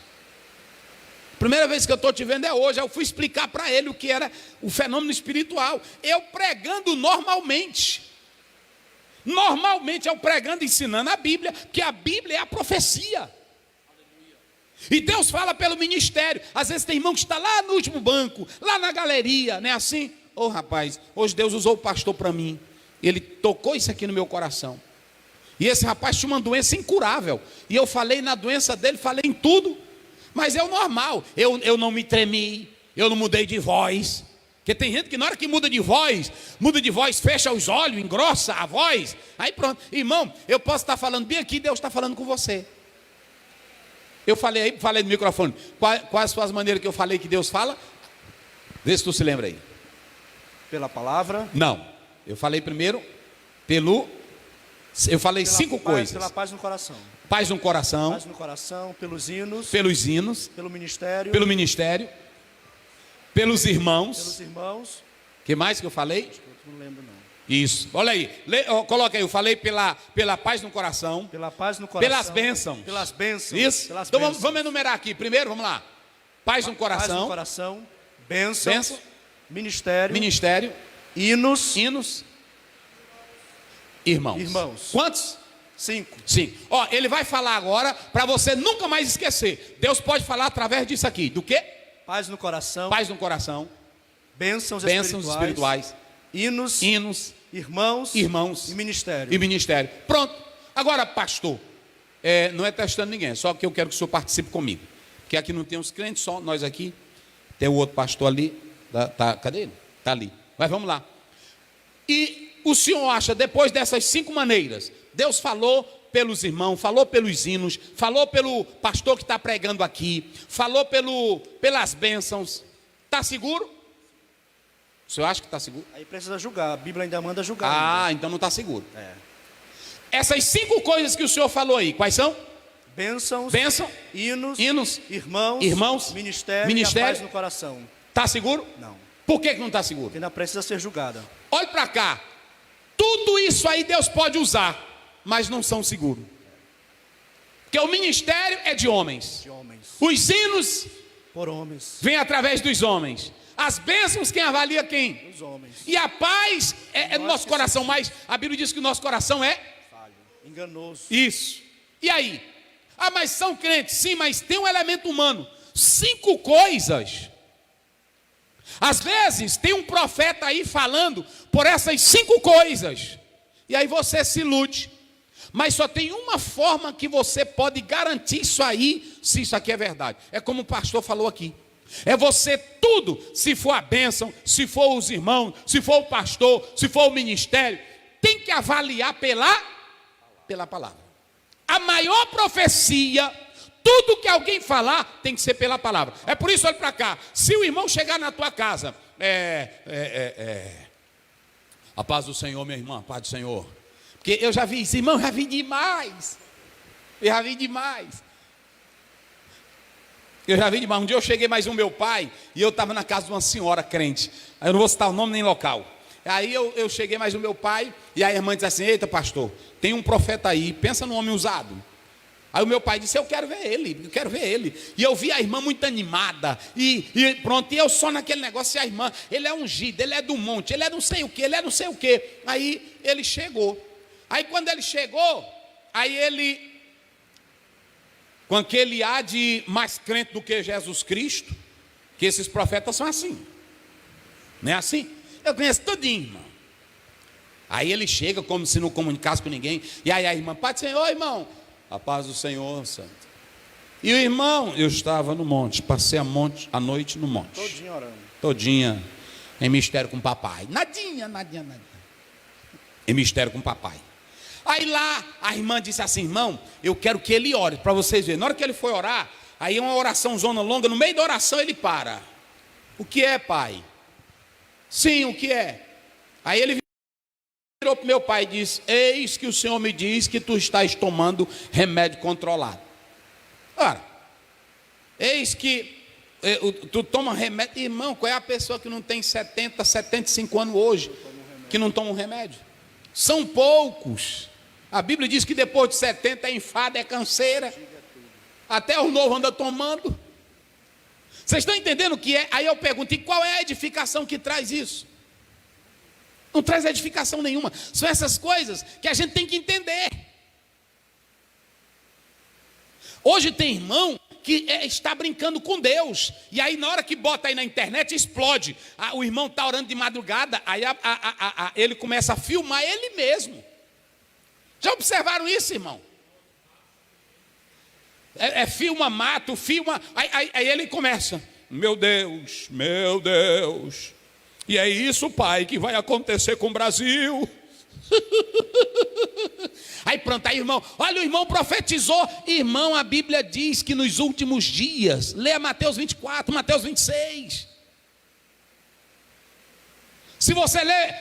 [SPEAKER 1] Primeira vez que eu estou te vendo é hoje. Eu fui explicar para ele o que era o fenômeno espiritual. Eu pregando normalmente. Normalmente eu pregando, ensinando a Bíblia, que a Bíblia é a profecia. E Deus fala pelo ministério. Às vezes tem irmão que está lá no último banco, lá na galeria, não é assim? Rapaz, hoje Deus usou o pastor para mim. Ele tocou isso aqui no meu coração. E esse rapaz tinha uma doença incurável. E eu falei na doença dele, falei em tudo. Mas é o normal, eu não me tremi, eu não mudei de voz. Porque tem gente que na hora que muda de voz, fecha os olhos, engrossa a voz. Aí pronto. Irmão, eu posso estar falando bem aqui, Deus está falando com você. Eu falei no microfone. Quais são as maneiras que eu falei que Deus fala? Vê se tu se lembra aí.
[SPEAKER 2] Pela palavra?
[SPEAKER 1] Não. Eu falei primeiro eu falei 5 coisas.
[SPEAKER 2] Pela paz no coração.
[SPEAKER 1] Paz no coração.
[SPEAKER 2] Paz no coração, pelos hinos.
[SPEAKER 1] Pelos hinos.
[SPEAKER 2] Pelo ministério.
[SPEAKER 1] Pelo ministério. Pelos irmãos.
[SPEAKER 2] Pelos irmãos.
[SPEAKER 1] Que mais que eu falei?
[SPEAKER 2] Não lembro não.
[SPEAKER 1] Isso. Olha aí. Coloca aí. Eu falei pela paz no coração.
[SPEAKER 2] Pela paz no coração.
[SPEAKER 1] Pelas bênçãos.
[SPEAKER 2] Pelas bênçãos.
[SPEAKER 1] Isso.
[SPEAKER 2] Pelas
[SPEAKER 1] então
[SPEAKER 2] bênçãos.
[SPEAKER 1] vamos enumerar aqui. Primeiro, vamos lá. Paz no coração.
[SPEAKER 2] Paz no coração. Bênçãos.
[SPEAKER 1] Bênção.
[SPEAKER 2] Ministério.
[SPEAKER 1] Ministério.
[SPEAKER 2] Hinos.
[SPEAKER 1] Irmãos. Quantos?
[SPEAKER 2] 5.
[SPEAKER 1] Ó, ele vai falar agora para você nunca mais esquecer. Deus pode falar através disso aqui. Do quê?
[SPEAKER 2] Paz no coração.
[SPEAKER 1] Paz no coração.
[SPEAKER 2] Bênçãos
[SPEAKER 1] espirituais.
[SPEAKER 2] Hinos. Irmãos. E
[SPEAKER 1] ministério. Pronto. Agora, pastor, não é testando ninguém, só que eu quero que o senhor participe comigo. Porque aqui não tem os crentes, só nós aqui. Tem o outro pastor ali. Cadê ele? Está ali. Mas vamos lá. E o senhor acha, depois dessas 5 maneiras, Deus falou pelos irmãos, falou pelos hinos, falou pelo pastor que está pregando aqui, falou pelas bênçãos. Está seguro? O senhor acha que está seguro?
[SPEAKER 2] Aí precisa julgar, a Bíblia ainda manda julgar.
[SPEAKER 1] Então não está seguro. Essas 5 coisas que o senhor falou aí, quais são?
[SPEAKER 2] Bênção, hinos, irmãos, ministério e a paz no coração.
[SPEAKER 1] Está seguro?
[SPEAKER 2] Não.
[SPEAKER 1] Por que não está seguro?
[SPEAKER 2] Porque ainda precisa ser julgada.
[SPEAKER 1] Olhe para cá. Tudo isso aí Deus pode usar, mas não são seguros. Porque o ministério é de homens. Os hinos
[SPEAKER 2] por homens.
[SPEAKER 1] Vêm através dos homens. As bênçãos quem avalia quem?
[SPEAKER 2] Os homens.
[SPEAKER 1] E a paz é no nosso coração, mas a Bíblia diz que o nosso coração é
[SPEAKER 2] falho, enganoso.
[SPEAKER 1] Isso. E aí? Mas são crentes, sim, mas tem um elemento humano. 5 coisas. Às vezes tem um profeta aí falando por essas 5 coisas. E aí você se ilude. Mas só tem uma forma que você pode garantir isso aí, se isso aqui é verdade. É como o pastor falou aqui. É você tudo, se for a bênção, se for os irmãos, se for o pastor, se for o ministério, tem que avaliar pela palavra. A maior profecia, tudo que alguém falar, tem que ser pela palavra. É por isso, olha para cá, se o irmão chegar na tua casa, a paz do Senhor, minha irmã, a paz do Senhor. Porque eu já vi isso, irmão, já vi demais. Eu já vi demais. Um dia eu cheguei mais um meu pai, e eu estava na casa de uma senhora crente. Aí eu não vou citar o nome nem local. Aí eu cheguei mais um meu pai, e a irmã disse assim: eita pastor, tem um profeta aí, pensa no homem usado. Aí o meu pai disse: eu quero ver ele. E eu vi a irmã muito animada, e pronto, e eu só naquele negócio, e a irmã, ele é ungido, ele é do monte, ele é não sei o que, Aí ele chegou. Aí quando ele chegou, aí ele, com aquele ar de mais crente do que Jesus Cristo, que esses profetas são assim, não é assim? Eu conheço tudinho, irmão. Aí ele chega como se não comunicasse com ninguém, e aí a irmã: Pai do Senhor, irmão, a paz do Senhor, santo. E o irmão: eu estava no monte, passei a noite no monte.
[SPEAKER 2] Todinha orando.
[SPEAKER 1] Todinha em mistério com o papai. Nadinha. Em mistério com o papai. Aí lá a irmã disse assim: irmão, eu quero que ele ore, para vocês verem. Na hora que ele foi orar, aí é uma oração zona longa, no meio da oração ele para. O que é, pai? Sim, o que é? Aí ele virou para o meu pai e disse: eis que o Senhor me diz que tu estás tomando remédio controlado. Ora, eis que tu toma remédio. Irmão, qual é a pessoa que não tem 70, 75 anos hoje, que não toma um remédio? São poucos. A Bíblia diz que depois de 70 é enfado, é canseira. Até o novo anda tomando. Vocês estão entendendo o que é? Aí eu pergunto: e qual é a edificação que traz isso? Não traz edificação nenhuma. São essas coisas que a gente tem que entender. Hoje tem irmão que está brincando com Deus. E aí na hora que bota aí na internet, explode. O irmão está orando de madrugada, aí ele começa a filmar ele mesmo. Já observaram isso, irmão? Filma mato, filma. Aí ele começa: meu Deus, E é isso, pai, que vai acontecer com o Brasil. Aí pronto, aí irmão, olha, o irmão profetizou. Irmão, a Bíblia diz que nos últimos dias, leia Mateus 24, Mateus 26. Se você ler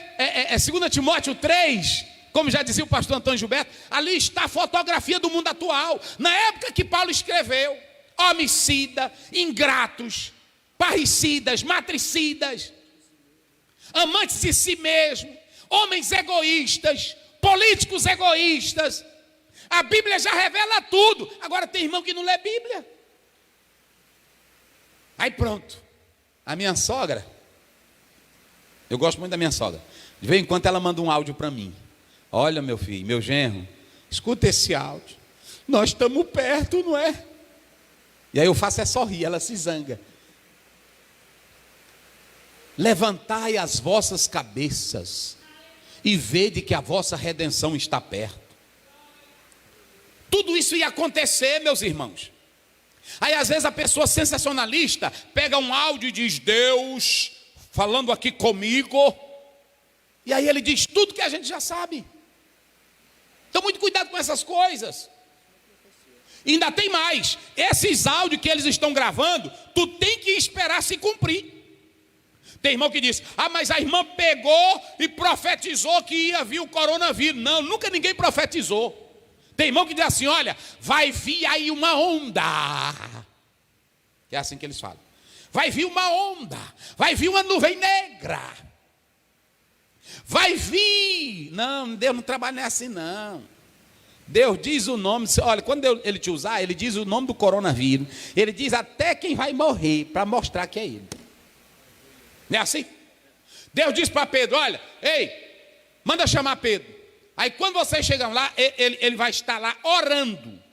[SPEAKER 1] 2 Timóteo 3, como já dizia o pastor Antônio Gilberto, ali está a fotografia do mundo atual. Na época que Paulo escreveu, homicida, ingratos, parricidas, matricidas, amantes de si mesmo, homens egoístas, políticos egoístas. A Bíblia já revela tudo. Agora tem irmão que não lê Bíblia. Aí pronto, a minha sogra, eu gosto muito da minha sogra, de vez em quando ela manda um áudio para mim. Olha, meu filho, meu genro, escuta esse áudio, nós estamos perto, não é? E aí eu faço só rir, ela se zanga. Levantai as vossas cabeças e vede que a vossa redenção está perto. Tudo isso ia acontecer, meus irmãos. Aí às vezes a pessoa sensacionalista pega um áudio e diz: Deus falando aqui comigo. E aí ele diz tudo que a gente já sabe. Então muito cuidado com essas coisas. E ainda tem mais. Esses áudios que eles estão gravando, tu tem que esperar se cumprir. Tem irmão que diz: ah, mas a irmã pegou e profetizou que ia vir o coronavírus. Não, nunca ninguém profetizou. Tem irmão que diz assim: olha, vai vir aí uma onda. Que é assim que eles falam. Vai vir uma onda, vai vir uma nuvem negra. Vai vir. Não, Deus não trabalha assim não. Deus diz o nome, olha, quando ele te usar, ele diz o nome do coronavírus. Ele diz até quem vai morrer, para mostrar que é ele. Não é assim? Deus diz para Pedro: olha, ei, manda chamar Pedro. Aí quando vocês chegam lá, ele vai estar lá orando.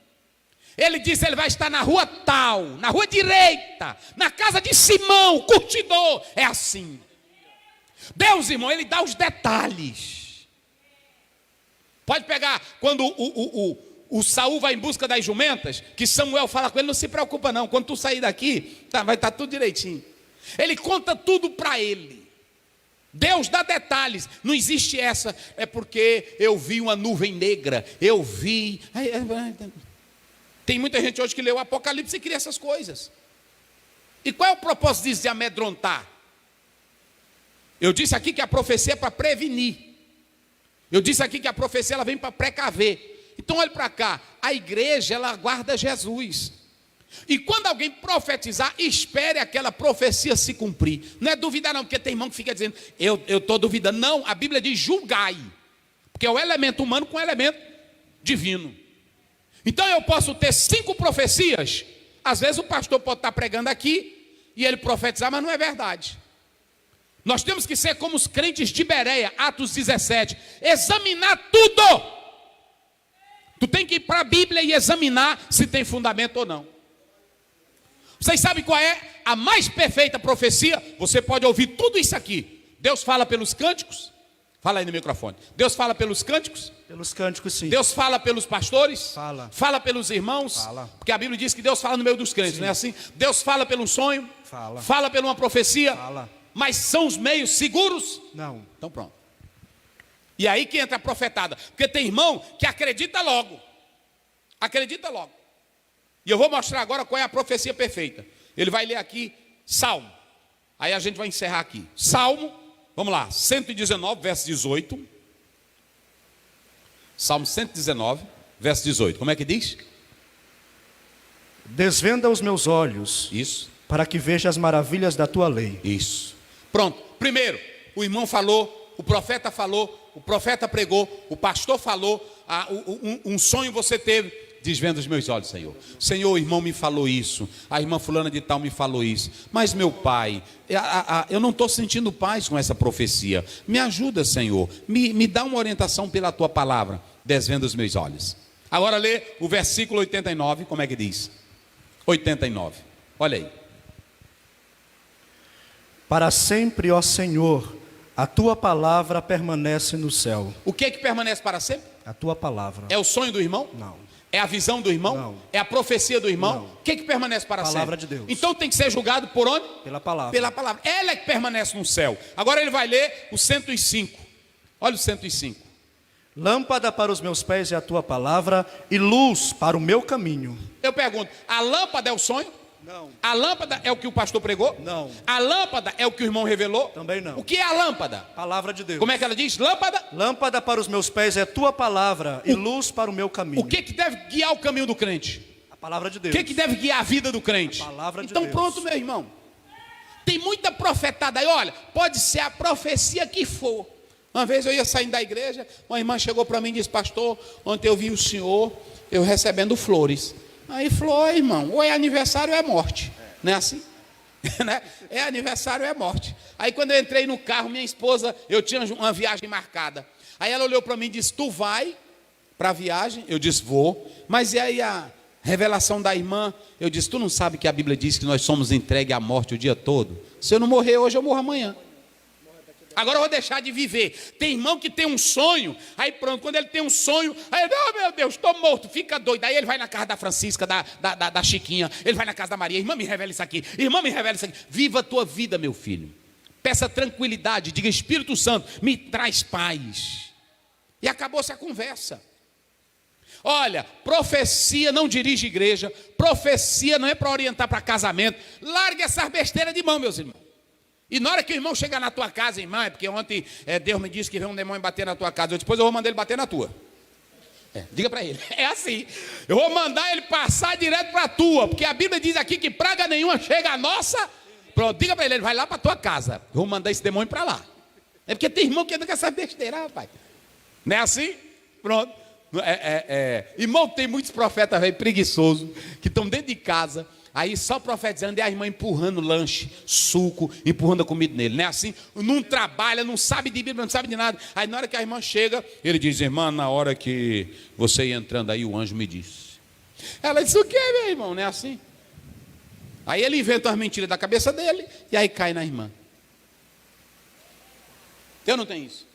[SPEAKER 1] Ele diz que ele vai estar na rua tal, na rua direita, na casa de Simão, curtidor. É assim. Deus, irmão, ele dá os detalhes. Pode pegar quando o Saul vai em busca das jumentas, que Samuel fala com ele: não se preocupa não, quando tu sair daqui, vai estar tudo direitinho. Ele conta tudo para ele. Deus dá detalhes. Não existe essa, é porque eu vi uma nuvem negra, eu vi. Tem muita gente hoje que lê o Apocalipse e cria essas coisas. E qual é o propósito disso, de amedrontar? Eu disse aqui que a profecia é para prevenir. Eu disse aqui que a profecia ela vem para precaver. Então olhe para cá, a igreja ela guarda Jesus. E quando alguém profetizar, espere aquela profecia se cumprir. Não é duvidar não, porque tem irmão que fica dizendo: eu estou duvidando. Não, a Bíblia diz: julgai. Porque é o elemento humano com o elemento divino. Então eu posso ter 5 profecias. Às vezes o pastor pode estar pregando aqui e ele profetizar, mas não é verdade. Nós temos que ser como os crentes de Bereia, Atos 17. Examinar tudo. Tu tem que ir para a Bíblia e examinar se tem fundamento ou não. Vocês sabem qual é a mais perfeita profecia? Você pode ouvir tudo isso aqui. Deus fala pelos cânticos. Fala aí no microfone. Deus fala pelos cânticos?
[SPEAKER 2] Pelos cânticos, sim.
[SPEAKER 1] Deus fala pelos pastores?
[SPEAKER 2] Fala.
[SPEAKER 1] Fala pelos irmãos?
[SPEAKER 2] Fala.
[SPEAKER 1] Porque a Bíblia diz que Deus fala no meio dos crentes, sim. Não é assim? Deus fala pelo sonho?
[SPEAKER 2] Fala.
[SPEAKER 1] Fala por uma profecia?
[SPEAKER 2] Fala.
[SPEAKER 1] Mas são os meios seguros?
[SPEAKER 2] Não.
[SPEAKER 1] Então pronto. E aí que entra a profetada. Porque tem irmão que acredita logo. Acredita logo. E eu vou mostrar agora qual é a profecia perfeita. Ele vai ler aqui Salmo. Aí a gente vai encerrar aqui. Salmo, vamos lá, 119, verso 18. Salmo 119, verso 18. Como é que diz?
[SPEAKER 2] Desvenda os meus olhos.
[SPEAKER 1] Isso.
[SPEAKER 2] Para que veja as maravilhas da tua lei.
[SPEAKER 1] Isso. Pronto. Primeiro, o irmão falou, o profeta pregou, o pastor falou, um sonho você teve. Desvenda os meus olhos, Senhor. Senhor, o irmão me falou isso. A irmã fulana de tal me falou isso. Mas meu pai, eu não estou sentindo paz com essa profecia. Me ajuda, Senhor. Me dá uma orientação pela tua palavra. Desvenda os meus olhos. Agora lê o versículo 89. Como é que diz? 89. Olha aí.
[SPEAKER 2] Para sempre, ó Senhor, a tua palavra permanece no céu.
[SPEAKER 1] O que é que permanece para sempre?
[SPEAKER 2] A tua palavra.
[SPEAKER 1] É o sonho do irmão?
[SPEAKER 2] Não.
[SPEAKER 1] É a visão do irmão?
[SPEAKER 2] Não.
[SPEAKER 1] É a profecia do irmão?
[SPEAKER 2] Não.
[SPEAKER 1] O que permanece para sempre?
[SPEAKER 2] Palavra de Deus.
[SPEAKER 1] Então tem que ser julgado por onde?
[SPEAKER 2] Pela palavra.
[SPEAKER 1] Pela palavra. Ela é que permanece no céu. Agora ele vai ler o 105. Olha o 105.
[SPEAKER 2] Lâmpada para os meus pés é a tua palavra e luz para o meu caminho.
[SPEAKER 1] Eu pergunto, a lâmpada é o sonho?
[SPEAKER 2] Não.
[SPEAKER 1] A lâmpada é o que o pastor pregou?
[SPEAKER 2] Não.
[SPEAKER 1] A lâmpada é o que o irmão revelou?
[SPEAKER 2] Também não.
[SPEAKER 1] O que é a lâmpada?
[SPEAKER 2] Palavra de Deus.
[SPEAKER 1] Como é que ela diz? Lâmpada?
[SPEAKER 2] Lâmpada para os meus pés é a tua palavra e luz para o meu caminho.
[SPEAKER 1] O que deve guiar o caminho do crente?
[SPEAKER 2] A palavra de
[SPEAKER 1] O
[SPEAKER 2] Deus.
[SPEAKER 1] que deve guiar a vida do crente?
[SPEAKER 2] A palavra de
[SPEAKER 1] Então
[SPEAKER 2] Deus.
[SPEAKER 1] pronto, meu irmão. Tem muita profetada aí, olha, pode ser a profecia que for. Uma vez eu ia saindo da igreja, uma irmã chegou para mim e disse, pastor, ontem eu vi o senhor, eu recebendo flores. Aí falou, irmão, ou é aniversário ou é morte. Não é assim? Né? É aniversário ou é morte. Aí quando eu entrei no carro, minha esposa, eu tinha uma viagem marcada. Aí ela olhou para mim e disse, tu vai para a viagem? Eu disse, vou. Mas e aí a revelação da irmã? Eu disse, tu não sabe que a Bíblia diz que nós somos entregues à morte o dia todo? Se eu não morrer hoje, eu morro amanhã. Agora eu vou deixar de viver. Tem irmão que tem um sonho, aí pronto, quando ele tem um sonho, aí ele, oh meu Deus, estou morto, fica doido. Aí ele vai na casa da Francisca, da Chiquinha, ele vai na casa da Maria, irmã me revela isso aqui, irmã me revela isso aqui. Viva a tua vida, meu filho. Peça tranquilidade, diga, Espírito Santo, me traz paz. E acabou-se a conversa. Olha, profecia não dirige igreja, profecia não é para orientar para casamento. Largue essas besteiras de mão, meus irmãos. E na hora que o irmão chegar na tua casa, irmã, é porque ontem Deus me disse que veio um demônio bater na tua casa. Depois eu vou mandar ele bater na tua. Diga para ele, é assim. Eu vou mandar ele passar direto para a tua, porque a Bíblia diz aqui que praga nenhuma chega à nossa. Pronto, diga para ele vai lá para a tua casa. Eu vou mandar esse demônio para lá. É porque tem irmão que anda com essa besteira, rapaz. Não é assim? Pronto. Irmão, tem muitos profetas velho, preguiçosos, que estão dentro de casa. Aí só profetizando e a irmã empurrando lanche, suco, empurrando a comida nele. Não é assim? Não trabalha, não sabe de Bíblia, não sabe de nada. Aí na hora que a irmã chega, ele diz, irmã, na hora que você ia entrando aí, o anjo me disse. Ela disse, o que, meu irmão? Não é assim? Aí ele inventa as mentiras da cabeça dele e aí cai na irmã. Eu não tenho isso.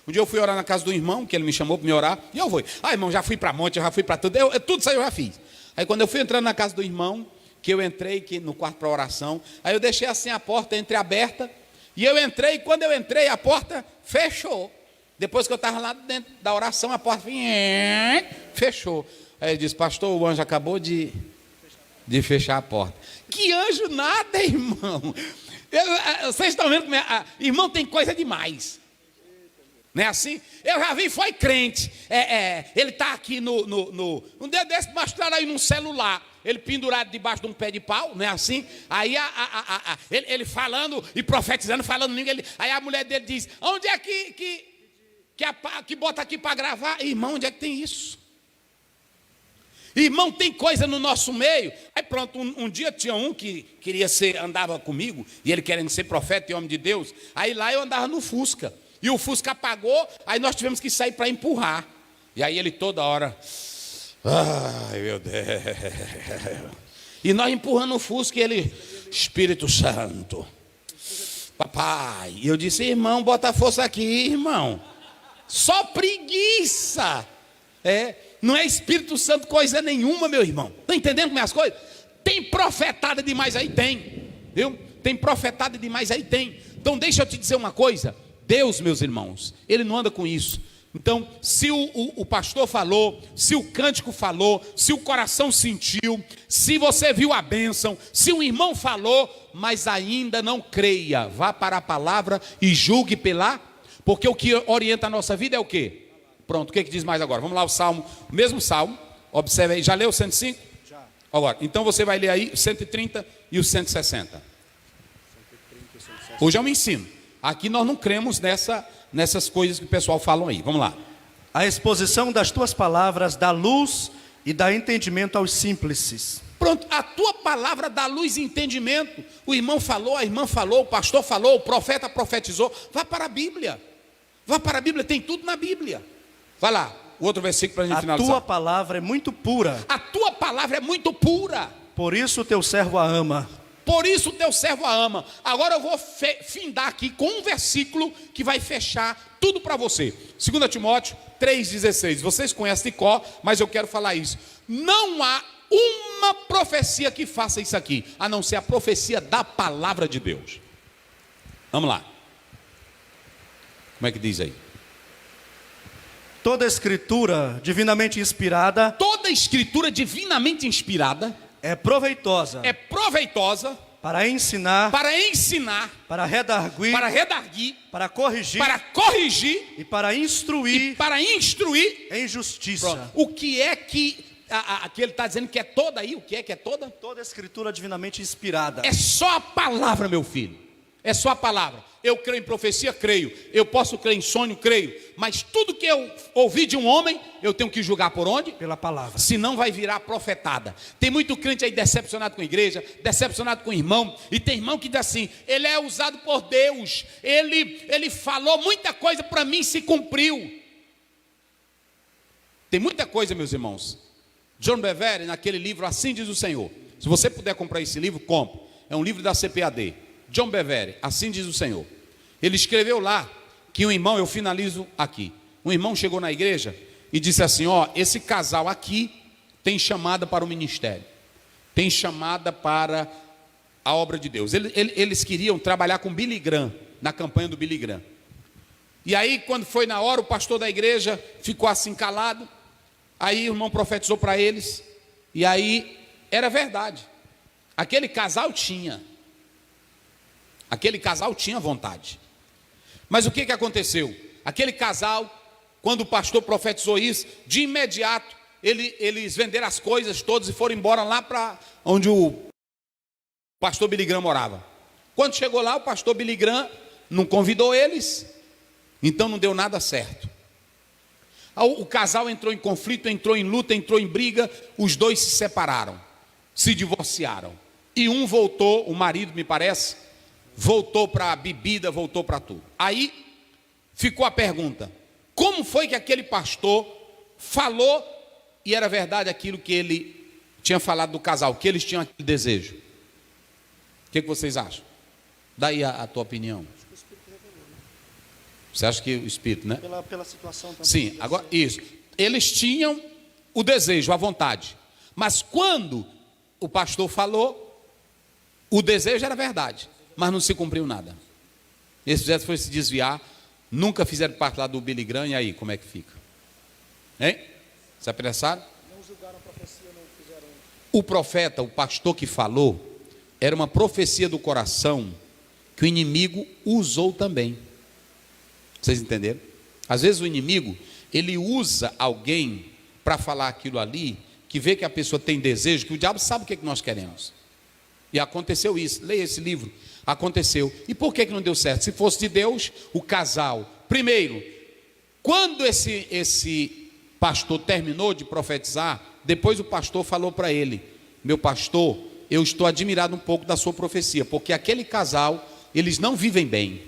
[SPEAKER 1] Um dia eu fui orar na casa do irmão, que ele me chamou para me orar, e eu fui. Ah, irmão, já fui para monte, já fui para tudo. Tudo isso aí eu já fiz. Aí quando eu fui entrando na casa do irmão, que eu entrei no quarto para oração, aí eu deixei assim a porta entreaberta, e eu entrei, e quando eu entrei, a porta fechou. Depois que eu estava lá dentro da oração, a porta fechou. Aí ele disse, pastor, o anjo acabou de fechar a porta. Que anjo nada, irmão. Vocês estão vendo como irmão tem coisa demais. Não é assim? Eu já vi, foi crente. Ele está aqui um dia desse, mostraram aí num celular. Ele pendurado debaixo de um pé de pau, não é assim? Aí ele falando e profetizando, falando língua. Aí a mulher dele diz, onde é que bota aqui para gravar? Irmão, onde é que tem isso? Irmão, tem coisa no nosso meio. Aí pronto, um dia tinha um que andava comigo, e ele querendo ser profeta e homem de Deus. Aí lá eu andava no Fusca. E o Fusca apagou, aí nós tivemos que sair para empurrar. E aí ele toda hora, ai meu Deus. E nós empurrando o Fusca e ele, Espírito Santo, papai. E eu disse, irmão, bota a força aqui, irmão. Só preguiça. Não é Espírito Santo coisa nenhuma, meu irmão. Está entendendo como é as coisas? Tem profetada demais aí? Tem. Viu? Tem profetada demais aí? Tem. Então deixa eu te dizer uma coisa. Deus, meus irmãos, Ele não anda com isso. Então, se o pastor falou, se o cântico falou, se o coração sentiu, se você viu a bênção, se o irmão falou, mas ainda não creia, vá para a palavra e julgue porque o que orienta a nossa vida é o quê? Pronto, o que diz mais agora? Vamos lá, o mesmo salmo, observe aí, já leu o 105? Já. Agora, então você vai ler aí o 130 e o 160. Hoje é um ensino. Aqui nós não cremos nessas coisas que o pessoal falam aí. Vamos lá.
[SPEAKER 2] A exposição das tuas palavras dá luz e dá entendimento aos simples.
[SPEAKER 1] Pronto, a tua palavra dá luz e entendimento. O irmão falou, a irmã falou, o pastor falou, o profeta profetizou. Vá para a Bíblia. Vá para a Bíblia, tem tudo na Bíblia. Vai lá, o outro versículo para a gente finalizar.
[SPEAKER 2] A tua palavra é muito pura.
[SPEAKER 1] A tua palavra é muito pura.
[SPEAKER 2] Por isso o teu servo a ama.
[SPEAKER 1] por isso o teu servo a ama. Agora eu vou findar aqui com um versículo que vai fechar tudo para você. 2 Timóteo 3,16. Vocês conhecem de cor, mas eu quero falar isso. Não há uma profecia que faça isso aqui, a não ser a profecia da palavra de Deus. Vamos lá. Como é que diz aí?
[SPEAKER 2] Toda escritura divinamente inspirada
[SPEAKER 1] Toda escritura divinamente inspirada
[SPEAKER 2] é proveitosa para ensinar, para redarguir, para corrigir e para instruir em justiça.
[SPEAKER 1] Pronto. O que é que aqui ele está dizendo que é toda aí? O que é toda?
[SPEAKER 2] Toda escritura divinamente inspirada.
[SPEAKER 1] É só a palavra, meu filho. É só a palavra. Eu creio em profecia, creio. Eu posso crer em sonho, creio. Mas tudo que eu ouvi de um homem, eu tenho que julgar por onde?
[SPEAKER 2] Pela palavra.
[SPEAKER 1] Senão vai virar profetada. Tem muito crente aí decepcionado com a igreja, decepcionado com o irmão. E tem irmão que diz assim: ele é usado por Deus. Ele falou muita coisa para mim, se cumpriu. Tem muita coisa, meus irmãos. John Bevere, naquele livro Assim Diz o Senhor. Se você puder comprar esse livro, compre. É um livro da CPAD. John Bevere, Assim Diz o Senhor. Ele escreveu lá que um irmão, eu finalizo aqui. Um irmão chegou na igreja e disse assim: ó, esse casal aqui tem chamada para o ministério, tem chamada para a obra de Deus. Eles queriam trabalhar com Billy Graham, na campanha do Billy Graham. E aí, quando foi na hora, o pastor da igreja ficou assim calado. Aí o irmão profetizou para eles. E aí, era verdade. Aquele casal tinha vontade. Mas o que aconteceu? Aquele casal, quando o pastor profetizou isso, de imediato, eles venderam as coisas todas e foram embora lá para onde o pastor Billy Graham morava. Quando chegou lá, o pastor Billy Graham não convidou eles, então não deu nada certo. O casal entrou em conflito, entrou em luta, entrou em briga, os dois se separaram, se divorciaram. E um voltou, o marido me parece, voltou para a bebida, voltou para tudo. Aí ficou a pergunta: como foi que aquele pastor falou e era verdade aquilo que ele tinha falado do casal, que eles tinham aquele desejo? O que vocês acham? Daí a tua opinião. Você acha que o Espírito, né?
[SPEAKER 2] Pela situação também.
[SPEAKER 1] Sim, agora isso. Eles tinham o desejo, a vontade. Mas quando o pastor falou, o desejo era verdade, mas não se cumpriu nada. Esse projeto foi se desviar, nunca fizeram parte lá do Billy Graham, e aí, como é que fica? Hein? Se apressaram?
[SPEAKER 2] Não julgaram a profecia, não fizeram.
[SPEAKER 1] O profeta, o pastor que falou, era uma profecia do coração que o inimigo usou também. Vocês entenderam? Às vezes o inimigo, ele usa alguém para falar aquilo ali, que vê que a pessoa tem desejo, que o diabo sabe o que nós queremos. E aconteceu isso. Leia esse livro. Aconteceu. E por que não deu certo? Se fosse de Deus, o casal. Primeiro, quando esse pastor terminou de profetizar, depois o pastor falou para ele: meu pastor, eu estou admirado um pouco da sua profecia, porque aquele casal, eles não vivem bem.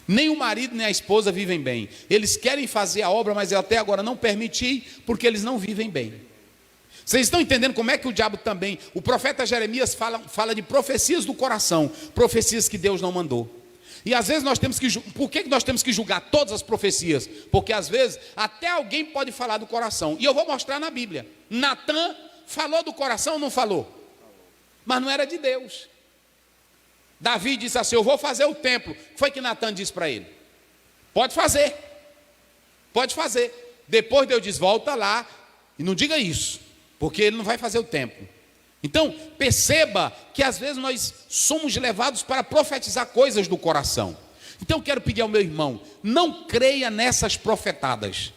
[SPEAKER 1] Nem o marido nem a esposa vivem bem. Eles querem fazer a obra, mas eu até agora não permiti, porque eles não vivem bem. Vocês estão entendendo como é que o diabo também... O profeta Jeremias fala de profecias do coração, profecias que Deus não mandou. E às vezes nós temos que... Por que nós temos que julgar todas as profecias? Porque às vezes até alguém pode falar do coração. E eu vou mostrar na Bíblia. Natã falou do coração ou não falou? Mas não era de Deus. Davi disse assim: eu vou fazer o templo. Foi que Natã disse para ele: pode fazer. Pode fazer. Depois Deus diz: volta lá e não diga isso, porque ele não vai fazer o templo. Então, perceba que às vezes nós somos levados para profetizar coisas do coração. Então eu quero pedir ao meu irmão: não creia nessas profetadas,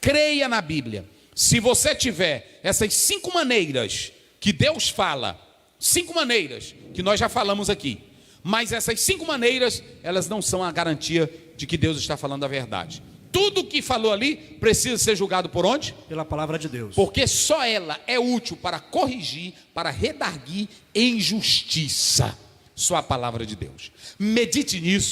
[SPEAKER 1] creia na Bíblia. Se você tiver essas 5 maneiras que Deus fala, 5 maneiras que nós já falamos aqui, mas essas 5 maneiras, elas não são a garantia de que Deus está falando a verdade. Tudo que falou ali precisa ser julgado por onde?
[SPEAKER 2] Pela palavra de Deus.
[SPEAKER 1] Porque só ela é útil para corrigir, para redarguir em justiça. Só a palavra de Deus. Medite nisso.